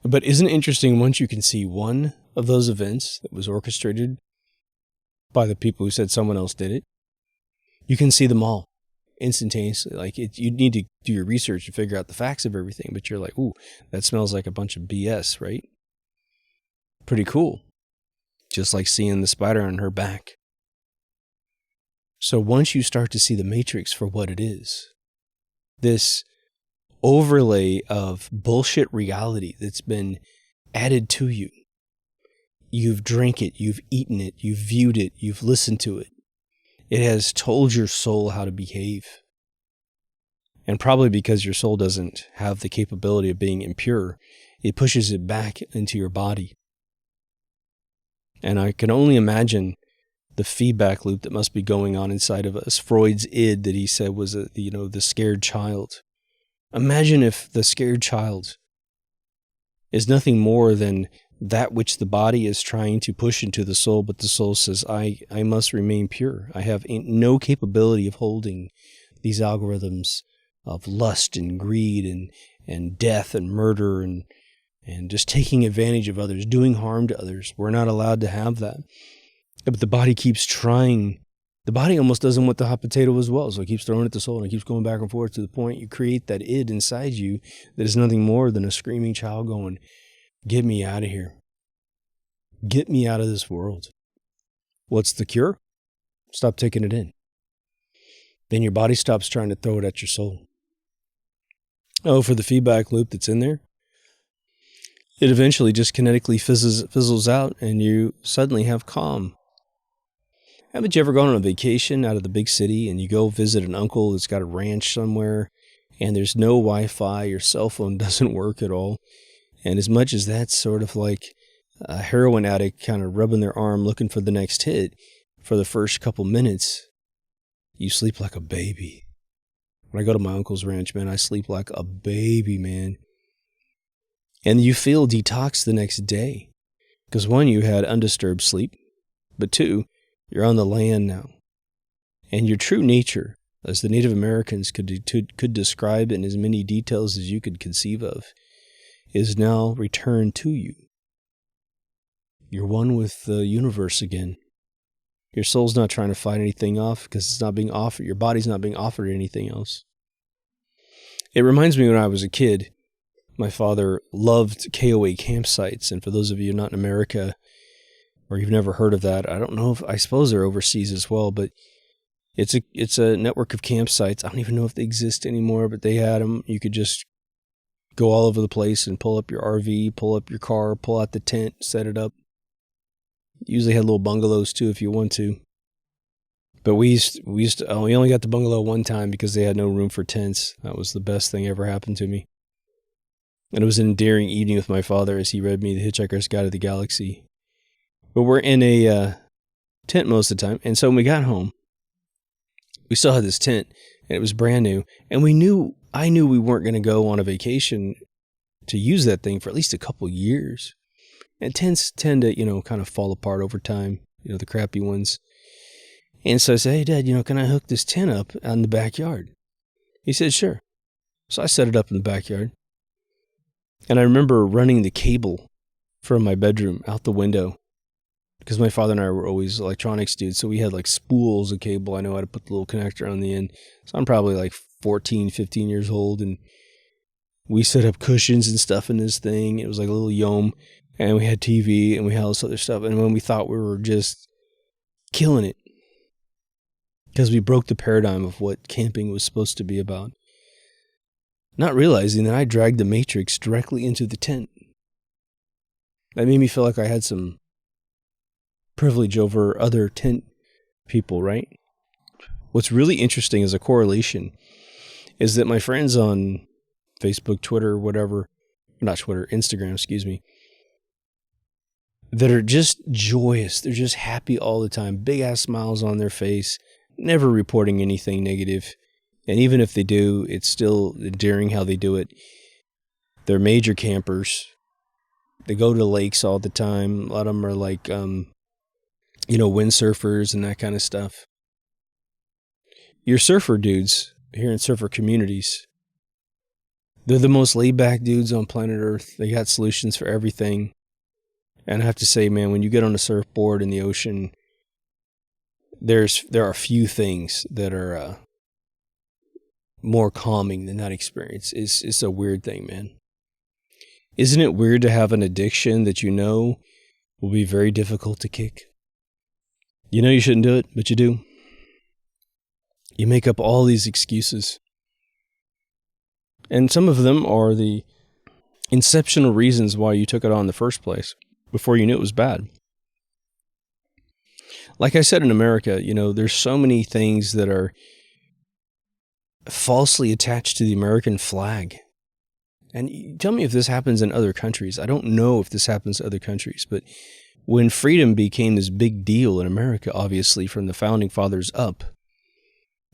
[SPEAKER 1] But isn't it interesting once you can see one of those events that was orchestrated by the people who said someone else did it, you can see them all instantaneously. Like you need to do your research to figure out the facts of everything, but you're like, ooh, that smells like a bunch of BS, right? Pretty cool. Just like seeing the spider on her back. So once you start to see the Matrix for what it is, this overlay of bullshit reality that's been added to you, you've drank it, you've eaten it, you've viewed it, you've listened to it. It has told your soul how to behave. And probably because your soul doesn't have the capability of being impure, it pushes it back into your body. And I can only imagine the feedback loop that must be going on inside of us. Freud's id that he said was, the scared child. Imagine if the scared child is nothing more than that which the body is trying to push into the soul, but the soul says, I must remain pure. I have no capability of holding these algorithms of lust and greed and death and murder and just taking advantage of others, doing harm to others. We're not allowed to have that. But the body keeps trying. The body almost doesn't want the hot potato as well, so it keeps throwing it at the soul and it keeps going back and forth to the point you create that id inside you that is nothing more than a screaming child going, get me out of here. Get me out of this world. What's the cure? Stop taking it in. Then your body stops trying to throw it at your soul. Oh, for the feedback loop that's in there, it eventually just kinetically fizzles out and you suddenly have calm. Haven't you ever gone on a vacation out of the big city and you go visit an uncle that's got a ranch somewhere and there's no Wi-Fi, your cell phone doesn't work at all? And as much as that's sort of like a heroin addict kind of rubbing their arm looking for the next hit, for the first couple minutes, you sleep like a baby. When I go to my uncle's ranch, man, I sleep like a baby, man. And you feel detoxed the next day. Because one, you had undisturbed sleep. But two, you're on the land now. And your true nature, as the Native Americans could describe in as many details as you could conceive of, is now returned to you. You're one with the universe again. Your soul's not trying to fight anything off because it's not being offered. Your body's not being offered anything else. It reminds me when I was a kid, my father loved KOA campsites. And for those of you not in America, or you've never heard of that, I suppose they're overseas as well, but it's a network of campsites. I don't even know if they exist anymore, but they had them. You could just go all over the place and pull up your RV, pull up your car, pull out the tent, set it up. Usually had little bungalows too if you want to. But we only got the bungalow one time because they had no room for tents. That was the best thing ever happened to me. And it was an endearing evening with my father as he read me The Hitchhiker's Guide to the Galaxy. But we're in a tent most of the time. And so when we got home, we still had this tent and it was brand new. And I knew we weren't going to go on a vacation to use that thing for at least a couple years. And tents tend to, kind of fall apart over time, the crappy ones. And so I said, hey, Dad, can I hook this tent up in the backyard? He said, sure. So I set it up in the backyard. And I remember running the cable from my bedroom out the window because my father and I were always electronics dudes. So we had like spools of cable. I know how to put the little connector on the end. So I'm probably like 14, 15 years old. And we set up cushions and stuff in this thing. It was like a little yome. And we had TV and we had all this other stuff. And when we thought we were just killing it, because we broke the paradigm of what camping was supposed to be about, not realizing that I dragged the Matrix directly into the tent. That made me feel like I had some privilege over other tent people, right? What's really interesting as a correlation is that my friends on Facebook, Twitter, Instagram, that are just joyous. They're just happy all the time. Big ass smiles on their face, never reporting anything negative. And even if they do, it's still endearing how they do it. They're major campers. They go to lakes all the time. A lot of them are like, windsurfers and that kind of stuff. Your surfer dudes here in surfer communities, they're the most laid back dudes on planet Earth. They got solutions for everything. And I have to say, man, when you get on a surfboard in the ocean, there are few things that are more calming than that experience. It's a weird thing, man. Isn't it weird to have an addiction that will be very difficult to kick? You shouldn't do it, but you do. You make up all these excuses. And some of them are the inceptional reasons why you took it on in the first place, before you knew it was bad. Like I said, in America, there's so many things that are falsely attached to the American flag. And tell me if this happens in other countries. I don't know if this happens in other countries, but when freedom became this big deal in America, obviously from the founding fathers up,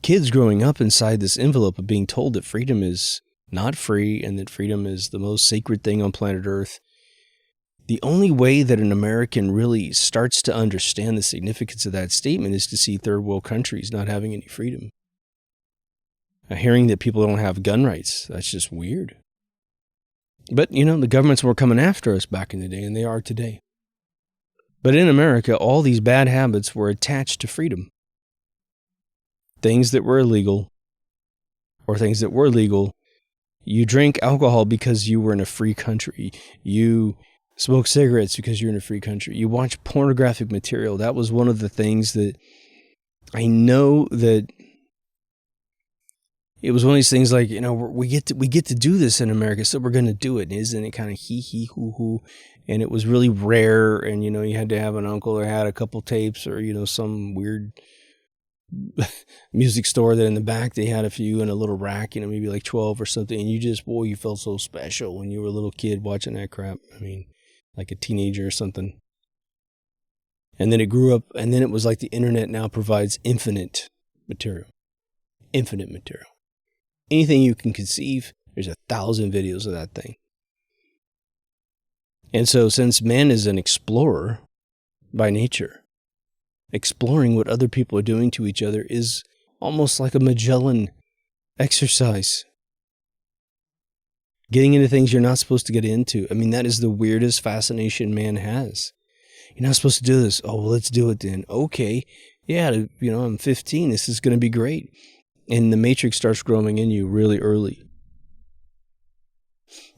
[SPEAKER 1] kids growing up inside this envelope of being told that freedom is not free and that freedom is the most sacred thing on planet Earth. The only way that an American really starts to understand the significance of that statement is to see third world countries not having any freedom. Hearing that people don't have gun rights, that's just weird. But, the governments were coming after us back in the day, and they are today. But in America, all these bad habits were attached to freedom. Things that were illegal, or things that were legal. You drink alcohol because you were in a free country. You smoke cigarettes because you're in a free country. You watch pornographic material. That was one of the things that I know that it was one of these things like, we get to do this in America, so we're going to do it. Isn't it kind of hee hoo hoo? And it was really rare. And, you had to have an uncle that had a couple tapes or, some weird music store that in the back they had a few in a little rack, maybe like 12 or something. And you felt so special when you were a little kid watching that crap. I mean, like a teenager or something. And then it grew up, and then it was like the internet now provides infinite material. Infinite material. Anything you can conceive, there's 1,000 videos of that thing. And so since man is an explorer by nature, exploring what other people are doing to each other is almost like a Magellan exercise. Getting into things you're not supposed to get into. I mean, that is the weirdest fascination man has. You're not supposed to do this. Oh, well, let's do it then. Okay. Yeah, I'm 15. This is going to be great. And the matrix starts growing in you really early.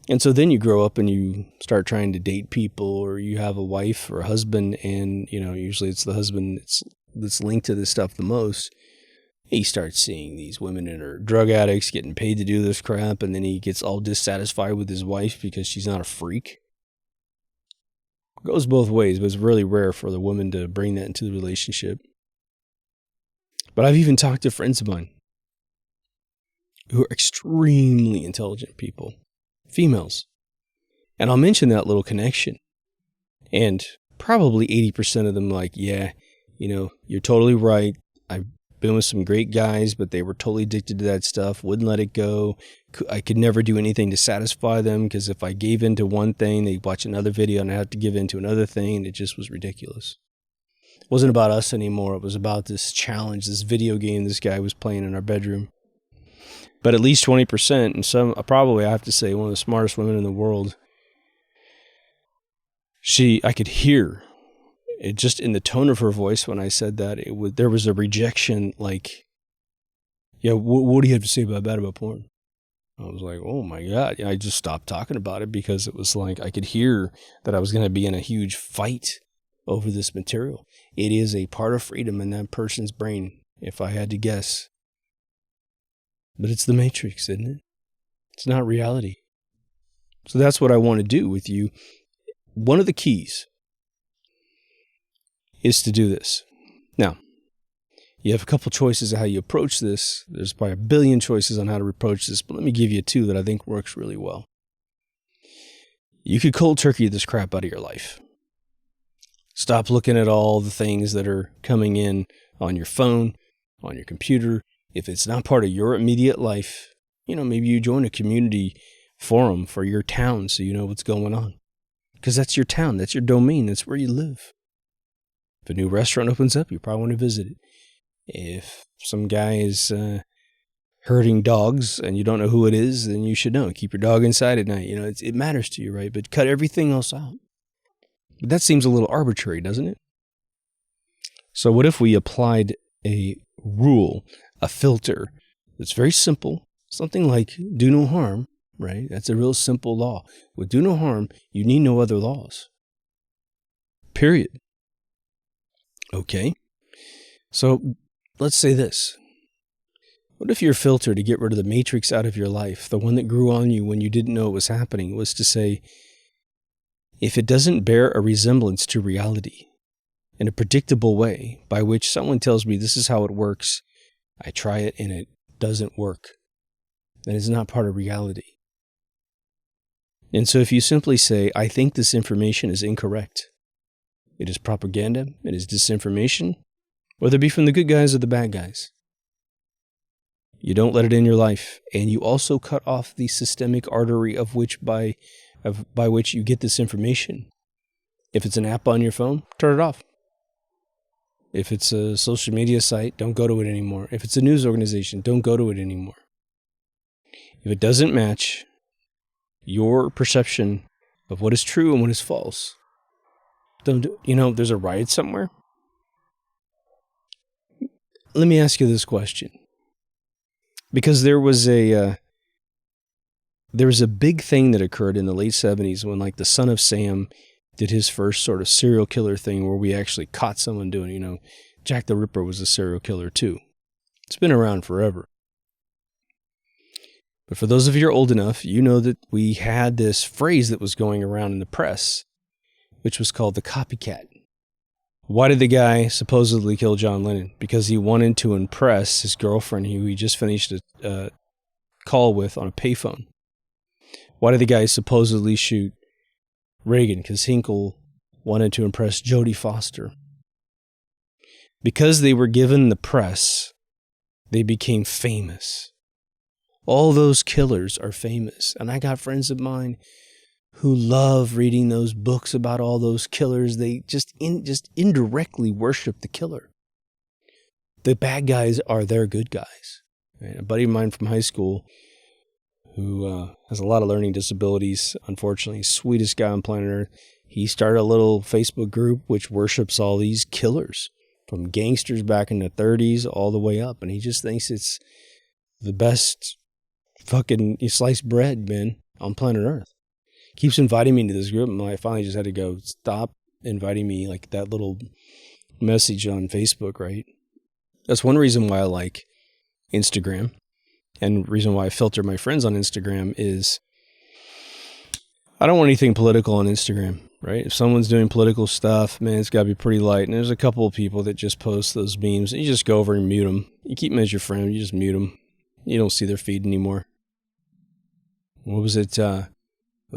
[SPEAKER 1] And so then you grow up and you start trying to date people, or you have a wife or a husband, and, usually it's the husband that's linked to this stuff the most. He starts seeing these women that are drug addicts getting paid to do this crap, and then he gets all dissatisfied with his wife because she's not a freak. It goes both ways, but it's really rare for the woman to bring that into the relationship. But I've even talked to friends of mine who are extremely intelligent people, females. And I'll mention that little connection. And probably 80% of them like, yeah, you're totally right. I've been with some great guys, but they were totally addicted to that stuff, wouldn't let it go. I could never do anything to satisfy them, because if I gave in to one thing, they'd watch another video and I had to give in to another thing, and it just was ridiculous. It wasn't about us anymore. It was about this challenge, this video game this guy was playing in our bedroom. But at least 20%, and some, probably I have to say, one of the smartest women in the world, I could hear it just in the tone of her voice when I said that. There was a rejection, like, yeah, what do you have to say about porn? I was like, oh my God. I just stopped talking about it, because it was like I could hear that I was going to be in a huge fight over this material. It is a part of freedom in that person's brain, if I had to guess. But it's the matrix, isn't it? It's not reality. So that's what I want to do with you. One of the keys is to do this. Now, you have a couple choices of how you approach this. There's probably 1 billion choices on how to approach this, but let me give you 2 that I think works really well. You could cold turkey this crap out of your life. Stop looking at all the things that are coming in on your phone, on your computer. If it's not part of your immediate life, maybe you join a community forum for your town so you know what's going on. Because that's your town, that's your domain, that's where you live. If a new restaurant opens up, you probably want to visit it. If some guy is herding dogs and you don't know who it is, then you should know. Keep your dog inside at night. It matters to you, right? But cut everything else out. But that seems a little arbitrary, doesn't it? So what if we applied a rule, a filter that's very simple, something like do no harm, right? That's a real simple law. With do no harm, you need no other laws. Period. Okay. So let's say this. What if your filter to get rid of the matrix out of your life, the one that grew on you when you didn't know it was happening, was to say, if it doesn't bear a resemblance to reality in a predictable way by which someone tells me this is how it works, I try it and it doesn't work, then it's not part of reality. And so if you simply say, I think this information is incorrect, it is propaganda, it is disinformation, whether it be from the good guys or the bad guys, you don't let it in your life, and you also cut off the systemic artery by which you get this information. If it's an app on your phone, turn it off. If it's a social media site, don't go to it anymore. If it's a news organization, don't go to it anymore. If it doesn't match your perception of what is true and what is false, don't do it. There's a riot somewhere. Let me ask you this question. Because there was a big thing that occurred in the late 70s when, like, the Son of Sam did his first sort of serial killer thing where we actually caught someone doing, Jack the Ripper was a serial killer too. It's been around forever. But for those of you who are old enough, you know that we had this phrase that was going around in the press, which was called the copycat. Why did the guy supposedly kill John Lennon? Because he wanted to impress his girlfriend who he just finished a call with on a payphone. Why did the guy supposedly shoot Reagan? Because Hinkle wanted to impress Jodie Foster. Because they were given the press, they became famous. All those killers are famous. And I got friends of mine who love reading those books about all those killers. They just indirectly worship the killer. The bad guys are their good guys. Right? A buddy of mine from high school who has a lot of learning disabilities, unfortunately, sweetest guy on planet Earth. He started a little Facebook group which worships all these killers, from gangsters back in the 30s all the way up. And he just thinks it's the best fucking sliced bread, man, on planet Earth. Keeps inviting me into this group, and I finally just had to go, stop inviting me, like that little message on Facebook, right? That's one reason why I like Instagram. And reason why I filter my friends on Instagram is I don't want anything political on Instagram, right? If someone's doing political stuff, man, it's got to be pretty light. And there's a couple of people that just post those memes. You just go over and mute them. You keep them as your friend. You just mute them. You don't see their feed anymore. What was it?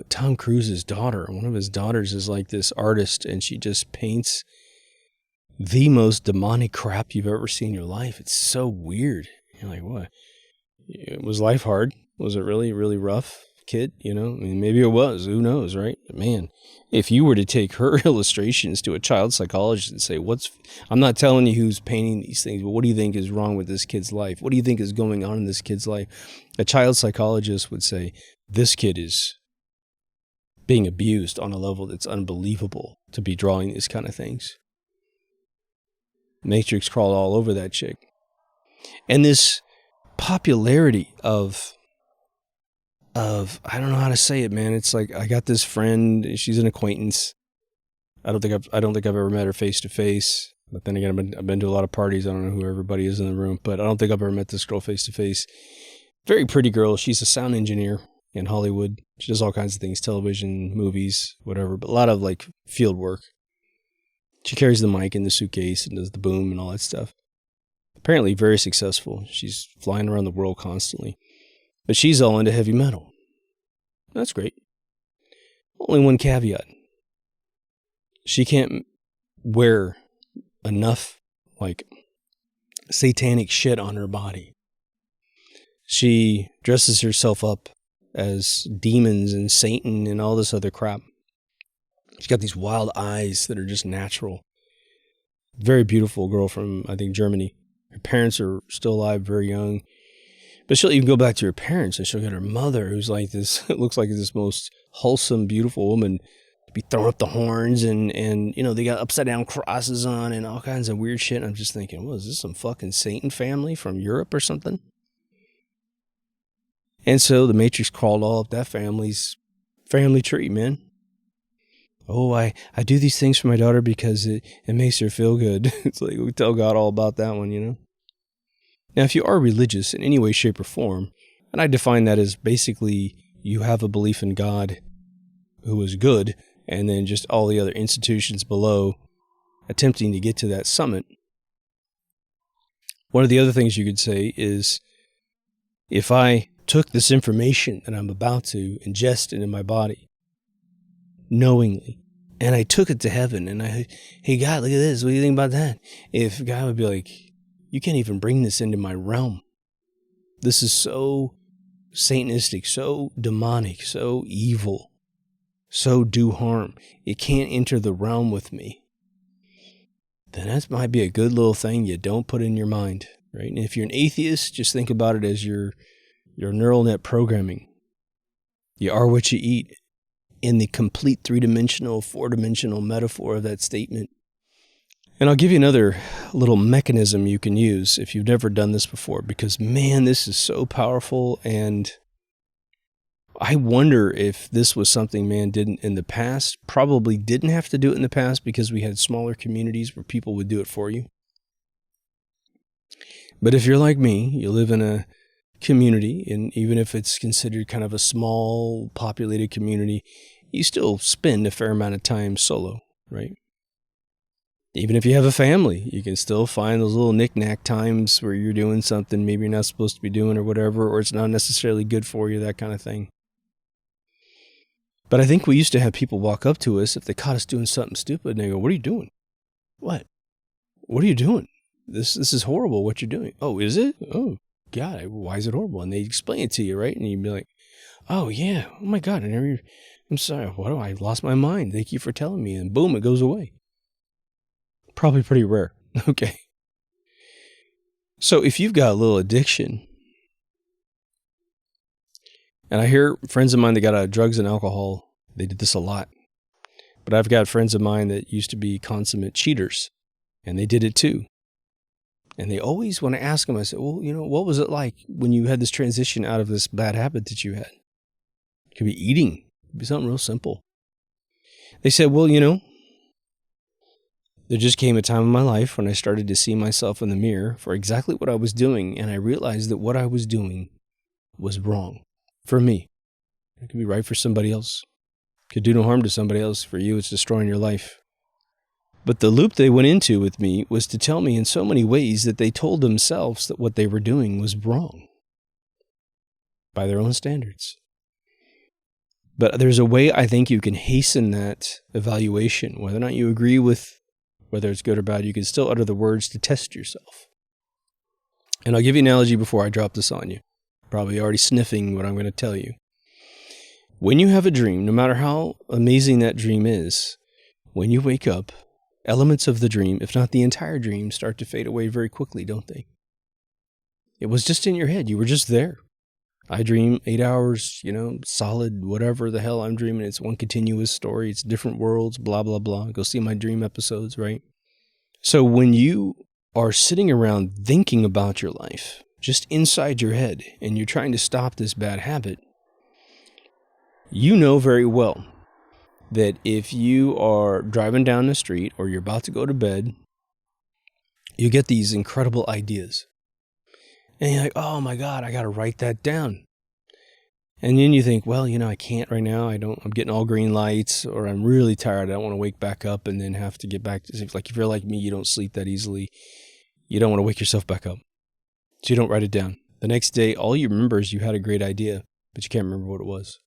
[SPEAKER 1] Tom Cruise's daughter. One of his daughters is like this artist, and she just paints the most demonic crap you've ever seen in your life. It's so weird. You're like, what? Was life hard? Was it really, really rough, kid? You know, I mean, maybe it was. Who knows, right? But man, if you were to take her illustrations to a child psychologist and say, I'm not telling you who's painting these things, but what do you think is wrong with this kid's life? What do you think is going on in this kid's life? A child psychologist would say, this kid is being abused on a level that's unbelievable to be drawing these kind of things. Matrix crawled all over that chick. And this popularity of I don't know how to say it, man. It's like I got this friend, she's an acquaintance. I don't think I've ever met her face to face. But then again, I've been to a lot of parties. I don't know who everybody is in the room, but I don't think I've ever met this girl face to face. Very pretty girl. She's a sound engineer in Hollywood. She does all kinds of things, television, movies, whatever, but a lot of like field work. She carries the mic in the suitcase and does the boom and all that stuff. Apparently very successful. She's flying around the world constantly. But she's all into heavy metal. That's great. Only one caveat. She can't wear enough, like, satanic shit on her body. She dresses herself up as demons and Satan and all this other crap. She's got these wild eyes that are just natural. Very beautiful girl from, I think, Germany. Her parents are still alive, very young. But she'll even go back to her parents and she'll get her mother, who's like this, it looks like this most wholesome, beautiful woman, be throwing up the horns and you know, they got upside down crosses on and all kinds of weird shit. And I'm just thinking, well, is this some fucking Satan family from Europe or something? And so the Matrix crawled all up that family's family tree, man. Oh, I do these things for my daughter because it makes her feel good. It's like, we tell God all about that one, you know? Now, if you are religious in any way, shape, or form, and I define that as basically you have a belief in God who is good, and then just all the other institutions below attempting to get to that summit. One of the other things you could say is, if I took this information that I'm about to ingest into my body, knowingly, and I took it to heaven, and hey God, look at this, what do you think about that? If God would be like, you can't even bring this into my realm. This is so Satanistic, so demonic, so evil, so do harm. It can't enter the realm with me. Then that might be a good little thing you don't put in your mind, right? And if you're an atheist, just think about it as your neural net programming. You are what you eat. In the complete three-dimensional, four-dimensional metaphor of that statement. And I'll give you another little mechanism you can use if you've never done this before, because, man, this is so powerful, and I wonder if this was something man did in the past. Probably didn't have to do it in the past because we had smaller communities where people would do it for you. But if you're like me, you live in a community, and even if it's considered kind of a small populated community, you still spend a fair amount of time solo, right? Even if you have a family, you can still find those little knick-knack times where you're doing something maybe you're not supposed to be doing or whatever, or it's not necessarily good for you, that kind of thing. But I think we used to have people walk up to us if they caught us doing something stupid, and they go, what are you doing? What? What are you doing? this is horrible what you're doing. Oh, is it? Oh, God, why is it horrible? And they explain it to you, right? And you'd be like, oh, yeah. Oh, my God. I'm sorry. What do I lost my mind? Thank you for telling me. And boom, it goes away. Probably pretty rare. Okay. So if you've got a little addiction, and I hear friends of mine that got out of drugs and alcohol, they did this a lot. But I've got friends of mine that used to be consummate cheaters, and they did it too. And they always, when I ask them, I say, well, what was it like when you had this transition out of this bad habit that you had? It could be eating. It could be something real simple. They said, well, there just came a time in my life when I started to see myself in the mirror for exactly what I was doing, and I realized that what I was doing was wrong for me. It could be right for somebody else. It could do no harm to somebody else. For you, it's destroying your life. But the loop they went into with me was to tell me in so many ways that they told themselves that what they were doing was wrong by their own standards. But there's a way I think you can hasten that evaluation. Whether or not you agree with whether it's good or bad, you can still utter the words to test yourself. And I'll give you an analogy before I drop this on you. Probably already sniffing what I'm going to tell you. When you have a dream, no matter how amazing that dream is, when you wake up, elements of the dream, if not the entire dream, start to fade away very quickly, don't they? It was just in your head. You were just there. I dream 8 hours, solid, whatever the hell I'm dreaming. It's one continuous story. It's different worlds, blah, blah, blah. Go see my dream episodes, right? So when you are sitting around thinking about your life, just inside your head, and you're trying to stop this bad habit, you know very well that if you are driving down the street or you're about to go to bed, you get these incredible ideas. And you're like, oh my God, I got to write that down. And then you think, well, I can't right now. I'm getting all green lights, or I'm really tired. I don't want to wake back up and then have to get back. It's like if you're like me, you don't sleep that easily. You don't want to wake yourself back up. So you don't write it down. The next day, all you remember is you had a great idea, but you can't remember what it was.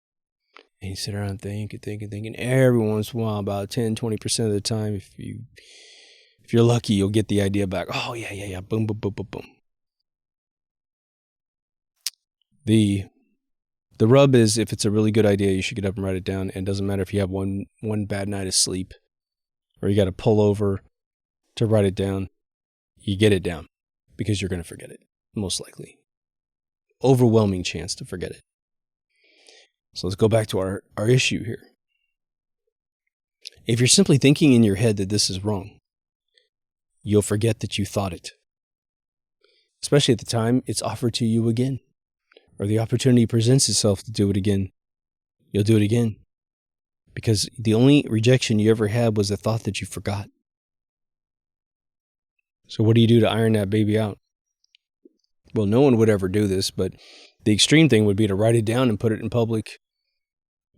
[SPEAKER 1] And you sit around and think. And every once in a while, about 10, 20% of the time, if you're lucky, you'll get the idea back. Oh, yeah. Boom, boom, boom, boom, boom. The rub is if it's a really good idea, you should get up and write it down. And it doesn't matter if you have one bad night of sleep or you got to pull over to write it down. You get it down because you're going to forget it, most likely. Overwhelming chance to forget it. So let's go back to our issue here. If you're simply thinking in your head that this is wrong, you'll forget that you thought it. Especially at the time it's offered to you again, or the opportunity presents itself to do it again. You'll do it again. Because the only rejection you ever had was the thought that you forgot. So what do you do to iron that baby out? Well, no one would ever do this, but the extreme thing would be to write it down and put it in public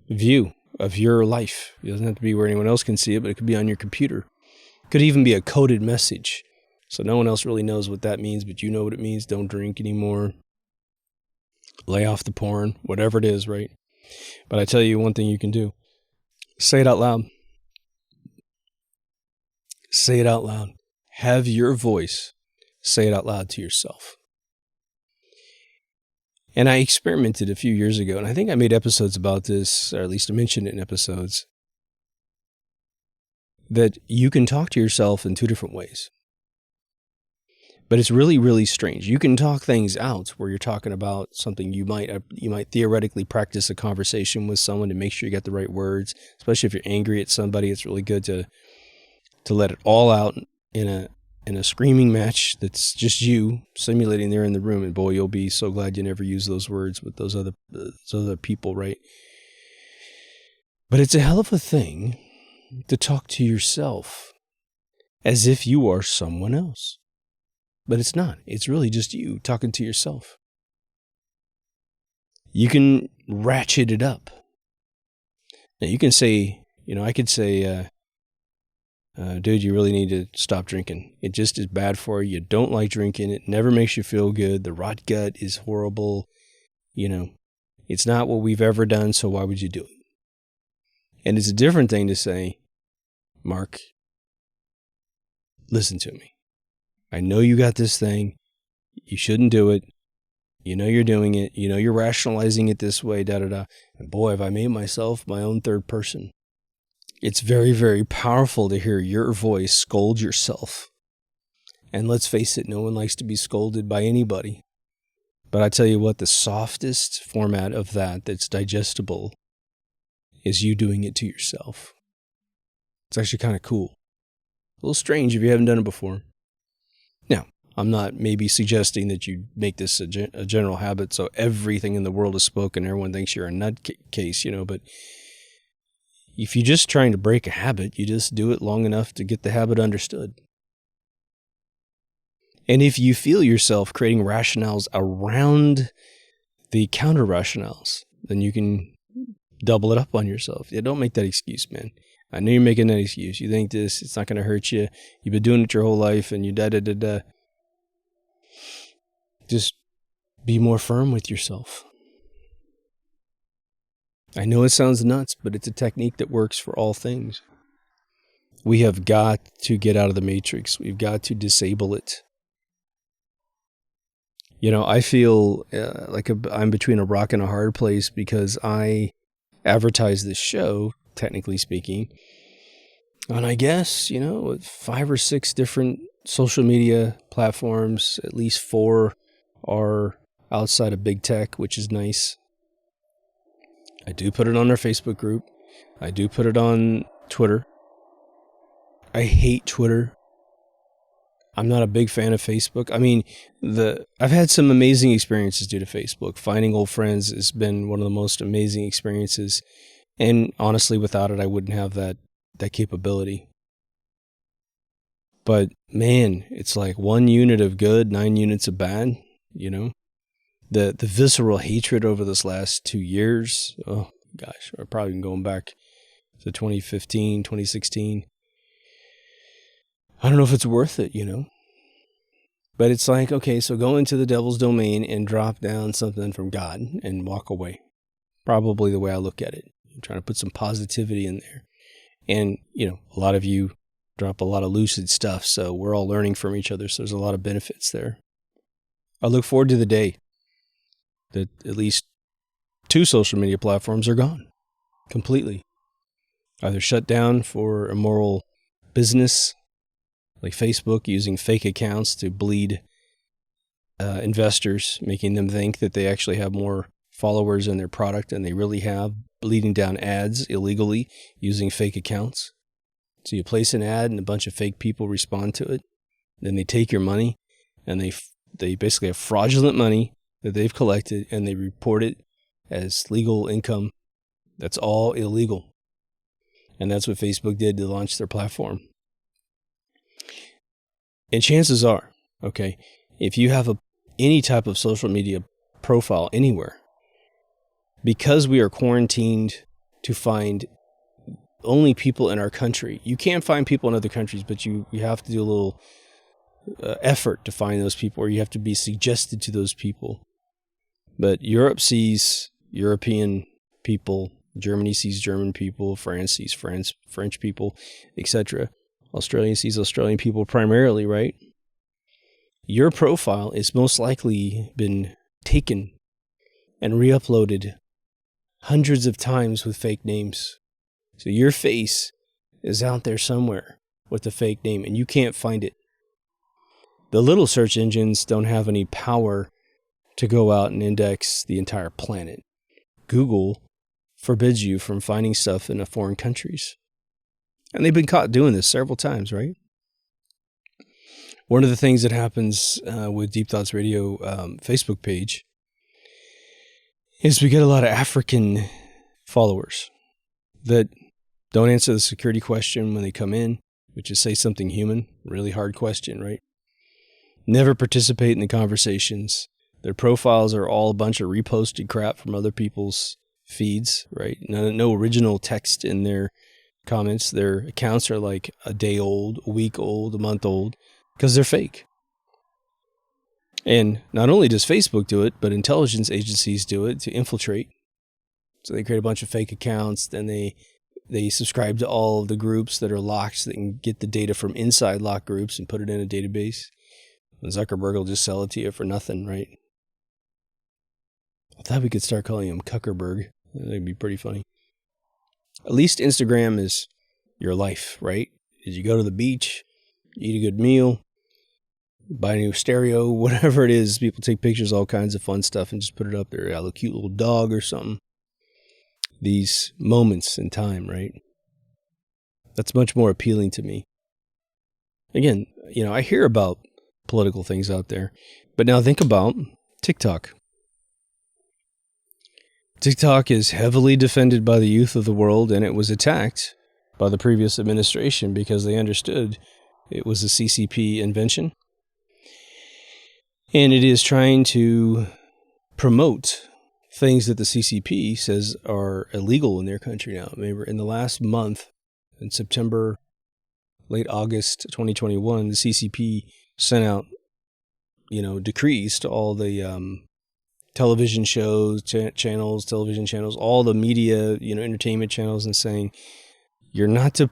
[SPEAKER 1] view of your life. It doesn't have to be where anyone else can see it, but it could be on your computer. It could even be a coded message. So no one else really knows what that means, but you know what it means. Don't drink anymore. Lay off the porn, whatever it is, right? But I tell you one thing you can do. Say it out loud. Say it out loud. Have your voice say it out loud to yourself. And I experimented a few years ago, and I think I made episodes about this, or at least I mentioned it in episodes, that you can talk to yourself in two different ways. But it's really, really strange. You can talk things out where you're talking about something you might theoretically practice a conversation with someone to make sure you got the right words, especially if you're angry at somebody. It's really good to let it all out in a screaming match that's just you simulating they're in the room. And boy, you'll be so glad you never use those words with those other people, right? But it's a hell of a thing to talk to yourself as if you are someone else. But it's not. It's really just you talking to yourself. You can ratchet it up. Now you can say, I could say, dude, you really need to stop drinking. It just is bad for you. You don't like drinking. It never makes you feel good. The rot gut is horrible. It's not what we've ever done, so why would you do it? And it's a different thing to say, Mark, listen to me. I know you got this thing. You shouldn't do it. You know you're doing it. You know you're rationalizing it this way, da-da-da. And boy, have I made myself my own third person. It's very, very powerful to hear your voice scold yourself. And let's face it, no one likes to be scolded by anybody. But I tell you what, the softest format of that's digestible is you doing it to yourself. It's actually kind of cool. A little strange if you haven't done it before. Now, I'm not maybe suggesting that you make this a general habit so everything in the world is spoken, everyone thinks you're a nutcase, but if you're just trying to break a habit, you just do it long enough to get the habit understood. And if you feel yourself creating rationales around the counter rationales, then you can double it up on yourself. Yeah, don't make that excuse, man. I know you're making that excuse. You think it's not going to hurt you. You've been doing it your whole life and you da-da-da-da. Just be more firm with yourself. I know it sounds nuts, but it's a technique that works for all things. We have got to get out of the matrix. We've got to disable it. I feel like I'm between a rock and a hard place because I advertise this show, technically speaking, on I guess, 5 or 6 different social media platforms. At least 4 are outside of big tech, which is nice. I do put it on our Facebook group. I do put it on Twitter. I hate Twitter. I'm not a big fan of Facebook. I mean, I've had some amazing experiences due to Facebook. Finding old friends has been one of the most amazing experiences. And honestly, without it, I wouldn't have that capability. But man, it's like 1 unit of good, 9 units of bad, The visceral hatred over this last 2 years, oh gosh, or probably going back to 2015, 2016. I don't know if it's worth it, But it's like, okay, so go into the devil's domain and drop down something from God and walk away. Probably the way I look at it. I'm trying to put some positivity in there. And, a lot of you drop a lot of lucid stuff, so we're all learning from each other, so there's a lot of benefits there. I look forward to the day that at least 2 social media platforms are gone completely. Either shut down for immoral business, like Facebook using fake accounts to bleed investors, making them think that they actually have more followers in their product than they really have, bleeding down ads illegally using fake accounts. So you place an ad and a bunch of fake people respond to it. Then they take your money and they basically have fraudulent money that they've collected and they report it as legal income. That's all illegal. And that's what Facebook did to launch their platform. And chances are, okay, if you have any type of social media profile anywhere, because we are quarantined to find only people in our country, you can find people in other countries, but you have to do a little effort to find those people, or you have to be suggested to those people. But Europe sees European people, Germany sees German people, France sees French people, etc. Australia sees Australian people primarily, right? Your profile is most likely been taken and re-uploaded hundreds of times with fake names. So your face is out there somewhere with a fake name and you can't find it. The little search engines don't have any power to go out and index the entire planet. Google forbids you from finding stuff in foreign countries. And they've been caught doing this several times, right? One of the things that happens with Deep Thoughts Radio Facebook page is we get a lot of African followers that don't answer the security question when they come in, which is say something human. Really hard question, right? Never participate in the conversations. Their profiles are all a bunch of reposted crap from other people's feeds, right? No original text in their comments. Their accounts are like a day old, a week old, a month old, because they're fake. And not only does Facebook do it, but intelligence agencies do it to infiltrate. So they create a bunch of fake accounts, then they subscribe to all of the groups that are locked so they can get the data from inside locked groups and put it in a database. And Zuckerberg will just sell it to you for nothing, right? I thought we could start calling him Cuckerberg. That'd be pretty funny. At least Instagram is your life, right? As you go to the beach, eat a good meal, buy a new stereo, whatever it is. People take pictures, all kinds of fun stuff, and just put it up there. A cute little dog or something. These moments in time, right? That's much more appealing to me. Again, I hear about political things out there, but now think about TikTok. TikTok is heavily defended by the youth of the world, and it was attacked by the previous administration because they understood it was a CCP invention. And it is trying to promote things that the CCP says are illegal in their country now. Remember, in the last month, in September, late August 2021, the CCP sent out, decrees to all the television shows, television channels, all the media, entertainment channels, and saying you're not to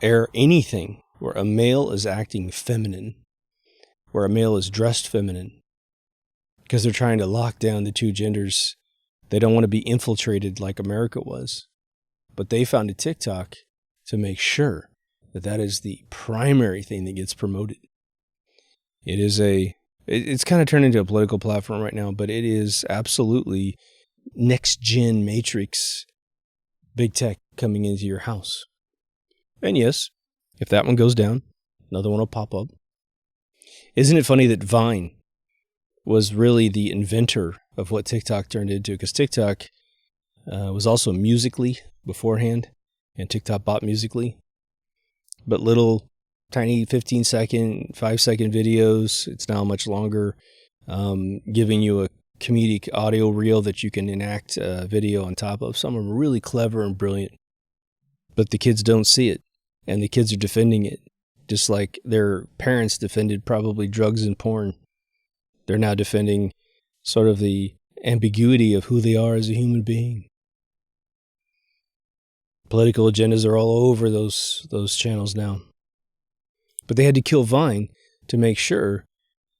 [SPEAKER 1] air anything where a male is acting feminine, where a male is dressed feminine, because they're trying to lock down the two genders. They don't want to be infiltrated like America was. But they founded TikTok to make sure that that is the primary thing that gets promoted. It's kind of turned into a political platform right now, but it is absolutely next-gen matrix big tech coming into your house. And yes, if that one goes down, another one will pop up. Isn't it funny that Vine was really the inventor of what TikTok turned into? Because TikTok was also Musical.ly beforehand, and TikTok bought Musical.ly. But little tiny 15-second, 5-second videos. It's now much longer, giving you a comedic audio reel that you can enact a video on top of. Some of them are really clever and brilliant, but the kids don't see it, and the kids are defending it, just like their parents defended probably drugs and porn. They're now defending sort of the ambiguity of who they are as a human being. Political agendas are all over those channels now. But they had to kill Vine to make sure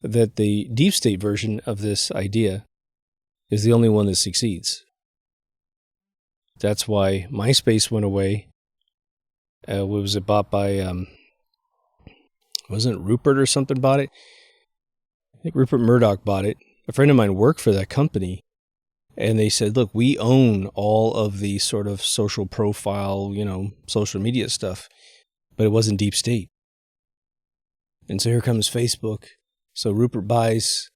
[SPEAKER 1] that the deep state version of this idea is the only one that succeeds. That's why MySpace went away. Was it bought by, wasn't it Rupert or something bought it? I think Rupert Murdoch bought it. A friend of mine worked for that company, and they said, look, we own all of the sort of social profile, social media stuff, but it wasn't deep state. And so here comes Facebook. So Rupert buys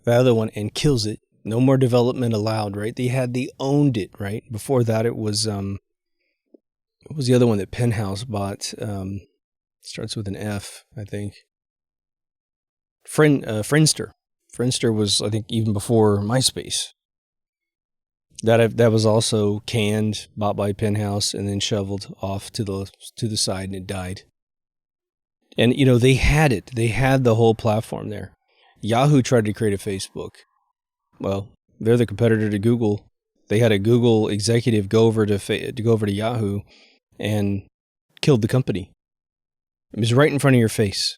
[SPEAKER 1] the other one and kills it. No more development allowed, right? They owned it, right? Before that, it was, what was the other one that Penthouse bought? Starts with an F, I think. Friendster. Friendster was, I think, even before MySpace. That was also canned, bought by Penthouse, and then shoveled off to the side, and it died. And, they had it. They had the whole platform there. Yahoo tried to create a Facebook. Well, they're the competitor to Google. They had a Google executive go over to Yahoo and killed the company. It was right in front of your face.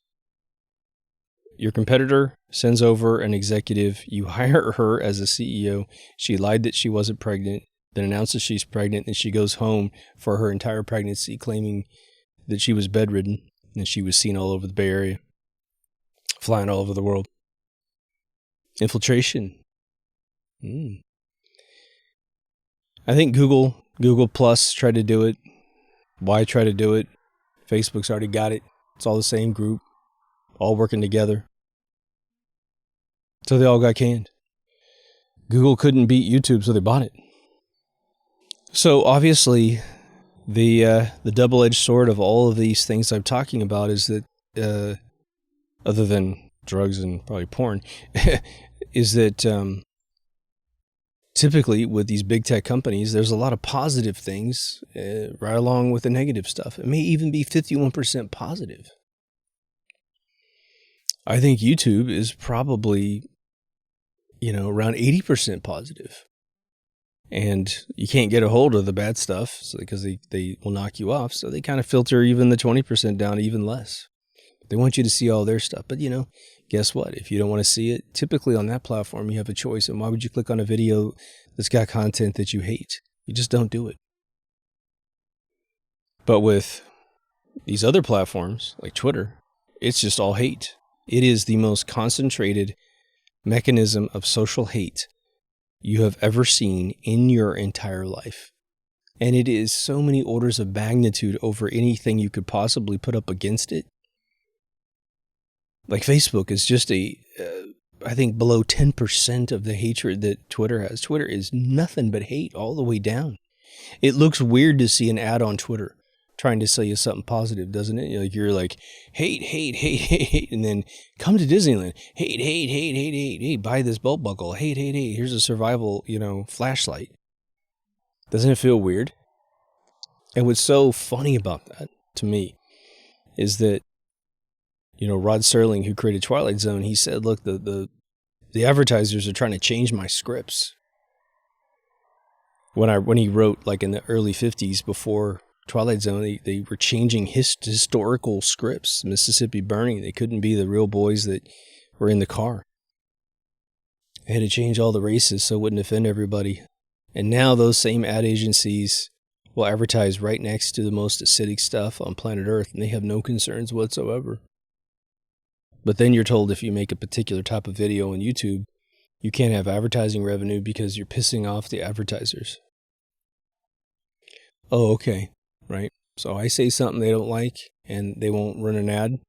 [SPEAKER 1] Your competitor sends over an executive. You hire her as a CEO. She lied that she wasn't pregnant, then announces she's pregnant, and she goes home for her entire pregnancy, claiming that she was bedridden. And she was seen all over the Bay Area, flying all over the world. Infiltration. I think Google Plus tried to do it. Why try to do it? Facebook's already got it. It's all the same group, all working together. So they all got canned. Google couldn't beat YouTube, so they bought it. So obviously, the double-edged sword of all of these things I'm talking about is that, other than drugs and probably porn, is that typically with these big tech companies, there's a lot of positive things right along with the negative stuff. It may even be 51% positive. I think YouTube is probably, around 80% positive. And you can't get a hold of the bad stuff because they will knock you off. So they kind of filter even the 20% down even less. They want you to see all their stuff. But, guess what? If you don't want to see it, typically on that platform, you have a choice. And why would you click on a video that's got content that you hate? You just don't do it. But with these other platforms, like Twitter, it's just all hate. It is the most concentrated mechanism of social hate you have ever seen in your entire life. And it is so many orders of magnitude over anything you could possibly put up against it. Like Facebook is just I think below 10% of the hatred that Twitter has. Twitter is nothing but hate all the way down. It looks weird to see an ad on Twitter trying to sell you something positive, doesn't it? You're like, hate, hate, hate, hate, hate, and then come to Disneyland. Hate, hate, hate, hate, hate, hate, buy this belt buckle. Hate, hate, hate, here's a survival, flashlight. Doesn't it feel weird? And what's so funny about that, to me, is that, Rod Serling, who created Twilight Zone, he said, look, the advertisers are trying to change my scripts. When he wrote, like in the early 50s, before Twilight Zone, they were changing historical scripts. Mississippi Burning, they couldn't be the real boys that were in the car. They had to change all the races so it wouldn't offend everybody. And now those same ad agencies will advertise right next to the most acidic stuff on planet Earth, and they have no concerns whatsoever. But then you're told if you make a particular type of video on YouTube, you can't have advertising revenue because you're pissing off the advertisers. Oh, okay. Right? So I say something they don't like and they won't run an ad.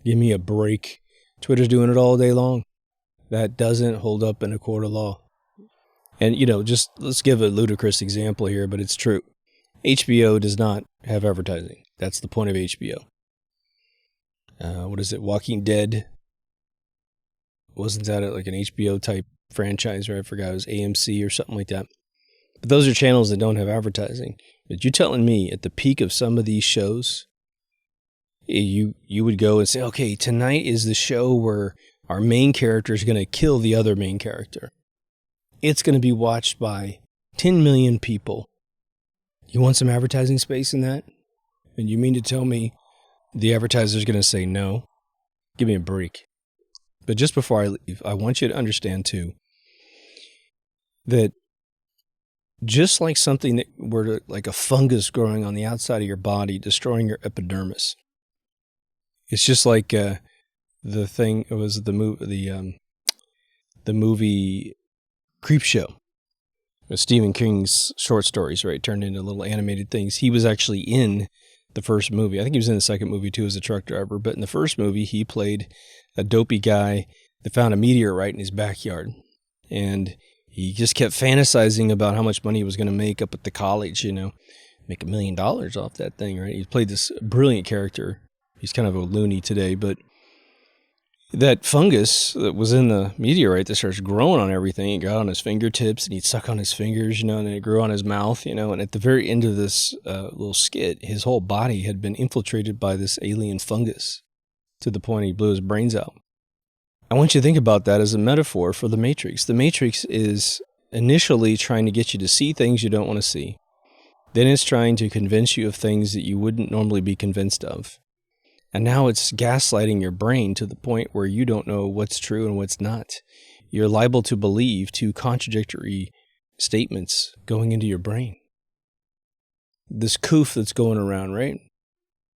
[SPEAKER 1] Give me a break. Twitter's doing it all day long. That doesn't hold up in a court of law. And, just let's give a ludicrous example here, but it's true. HBO does not have advertising. That's the point of HBO. What is it? Walking Dead. Wasn't that like an HBO type franchise, right? I forgot. It was AMC or something like that. But those are channels that don't have advertising. But you're telling me at the peak of some of these shows, you would go and say, okay, tonight is the show where our main character is going to kill the other main character. It's going to be watched by 10 million people. You want some advertising space in that? And you mean to tell me the advertiser's going to say no? Give me a break. But just before I leave, I want you to understand too that just like something that were like a fungus growing on the outside of your body, destroying your epidermis, it's just like the thing. It was the movie Creepshow. Stephen King's short stories, right, turned into little animated things. He was actually in the first movie. I think he was in the second movie too as a truck driver. But in the first movie, he played a dopey guy that found a meteorite in his backyard. And he just kept fantasizing about how much money he was going to make up at the college, make $1 million off that thing, right? He played this brilliant character. He's kind of a loony today, but that fungus that was in the meteorite that starts growing on everything, it got on his fingertips and he'd suck on his fingers, and then it grew on his mouth, and at the very end of this little skit, his whole body had been infiltrated by this alien fungus to the point he blew his brains out. I want you to think about that as a metaphor for the Matrix. The Matrix is initially trying to get you to see things you don't want to see. Then it's trying to convince you of things that you wouldn't normally be convinced of. And now it's gaslighting your brain to the point where you don't know what's true and what's not. You're liable to believe two contradictory statements going into your brain. This coof that's going around, right?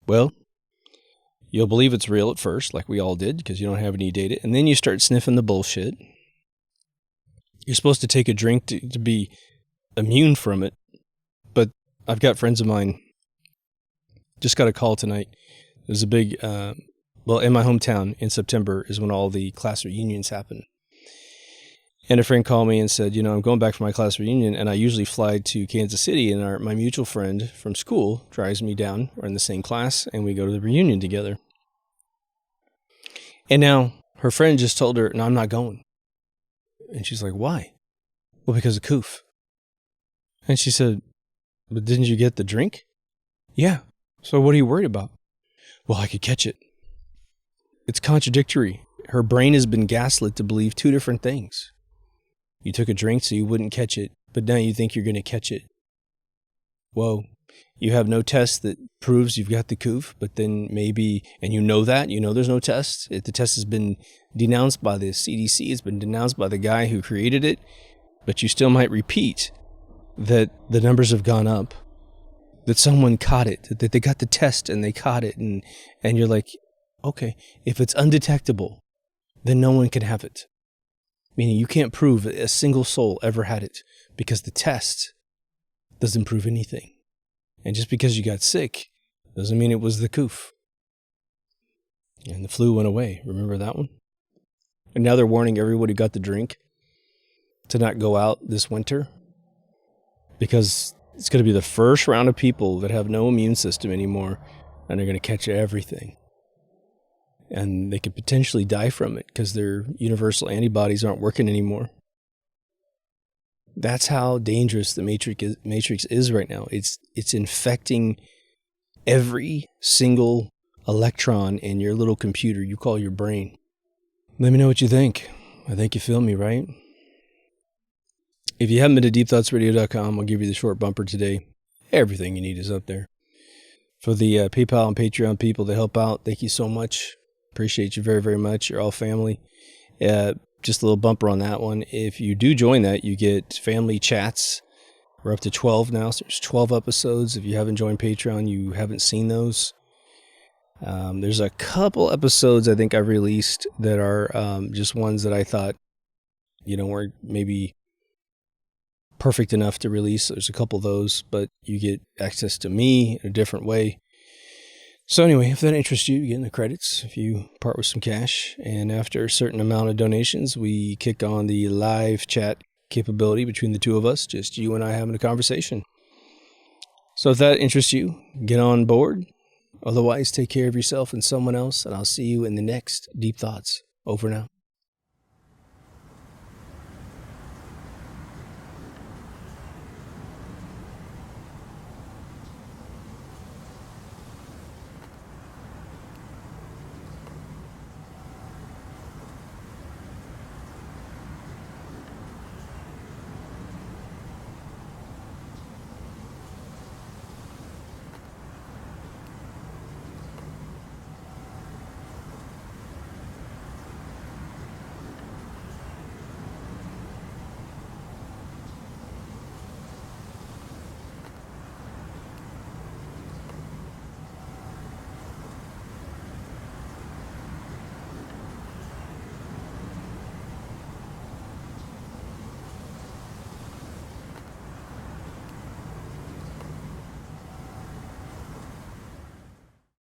[SPEAKER 1] Well, you'll believe it's real at first, like we all did, because you don't have any data. And then you start sniffing the bullshit. You're supposed to take a drink to be immune from it. But I've got friends of mine, just got a call tonight. There's a big, in my hometown in September is when all the class reunions happen. And a friend called me and said, I'm going back for my class reunion, and I usually fly to Kansas City, and my mutual friend from school drives me down. We're in the same class, and we go to the reunion together. And now her friend just told her, no, I'm not going. And she's like, why? Well, because of Koof. And she said, but didn't you get the drink? Yeah. So what are you worried about? Well, I could catch it. It's contradictory. Her brain has been gaslit to believe two different things. You took a drink so you wouldn't catch it, but now you think you're going to catch it. Whoa. You have no test that proves you've got the coof, but then maybe, and you know there's no test. If the test has been denounced by the CDC, it's been denounced by the guy who created it, but you still might repeat that the numbers have gone up, that someone caught it, that they got the test and they caught it, and you're like, okay, if it's undetectable, then no one can have it. Meaning you can't prove a single soul ever had it because the test doesn't prove anything. And just because you got sick doesn't mean it was the coof. And the flu went away. Remember that one? And now they're warning everyone who got the drink to not go out this winter because it's going to be the first round of people that have no immune system anymore and they're going to catch everything. And they could potentially die from it because their universal antibodies aren't working anymore. That's how dangerous the matrix is right now. It's infecting every single electron in your little computer you call your brain. Let me know what you think. I think you feel me, right? If you haven't been to deepthoughtsradio.com, I'll give you the short bumper today. Everything you need is up there. For the PayPal and Patreon people that help out, thank you so much. Appreciate you very, very much. You're all family. Just a little bumper on that one. If you do join that, you get family chats. We're up to 12 now, so there's 12 episodes. If you haven't joined Patreon, you haven't seen those. There's a couple episodes I think I've released that are just ones that I thought, weren't maybe perfect enough to release. There's a couple of those, but you get access to me in a different way. So anyway, if that interests you, you get in the credits if you part with some cash. And after a certain amount of donations, we kick on the live chat capability between the two of us, just you and I having a conversation. So if that interests you, get on board. Otherwise, take care of yourself and someone else, and I'll see you in the next Deep Thoughts. Over now.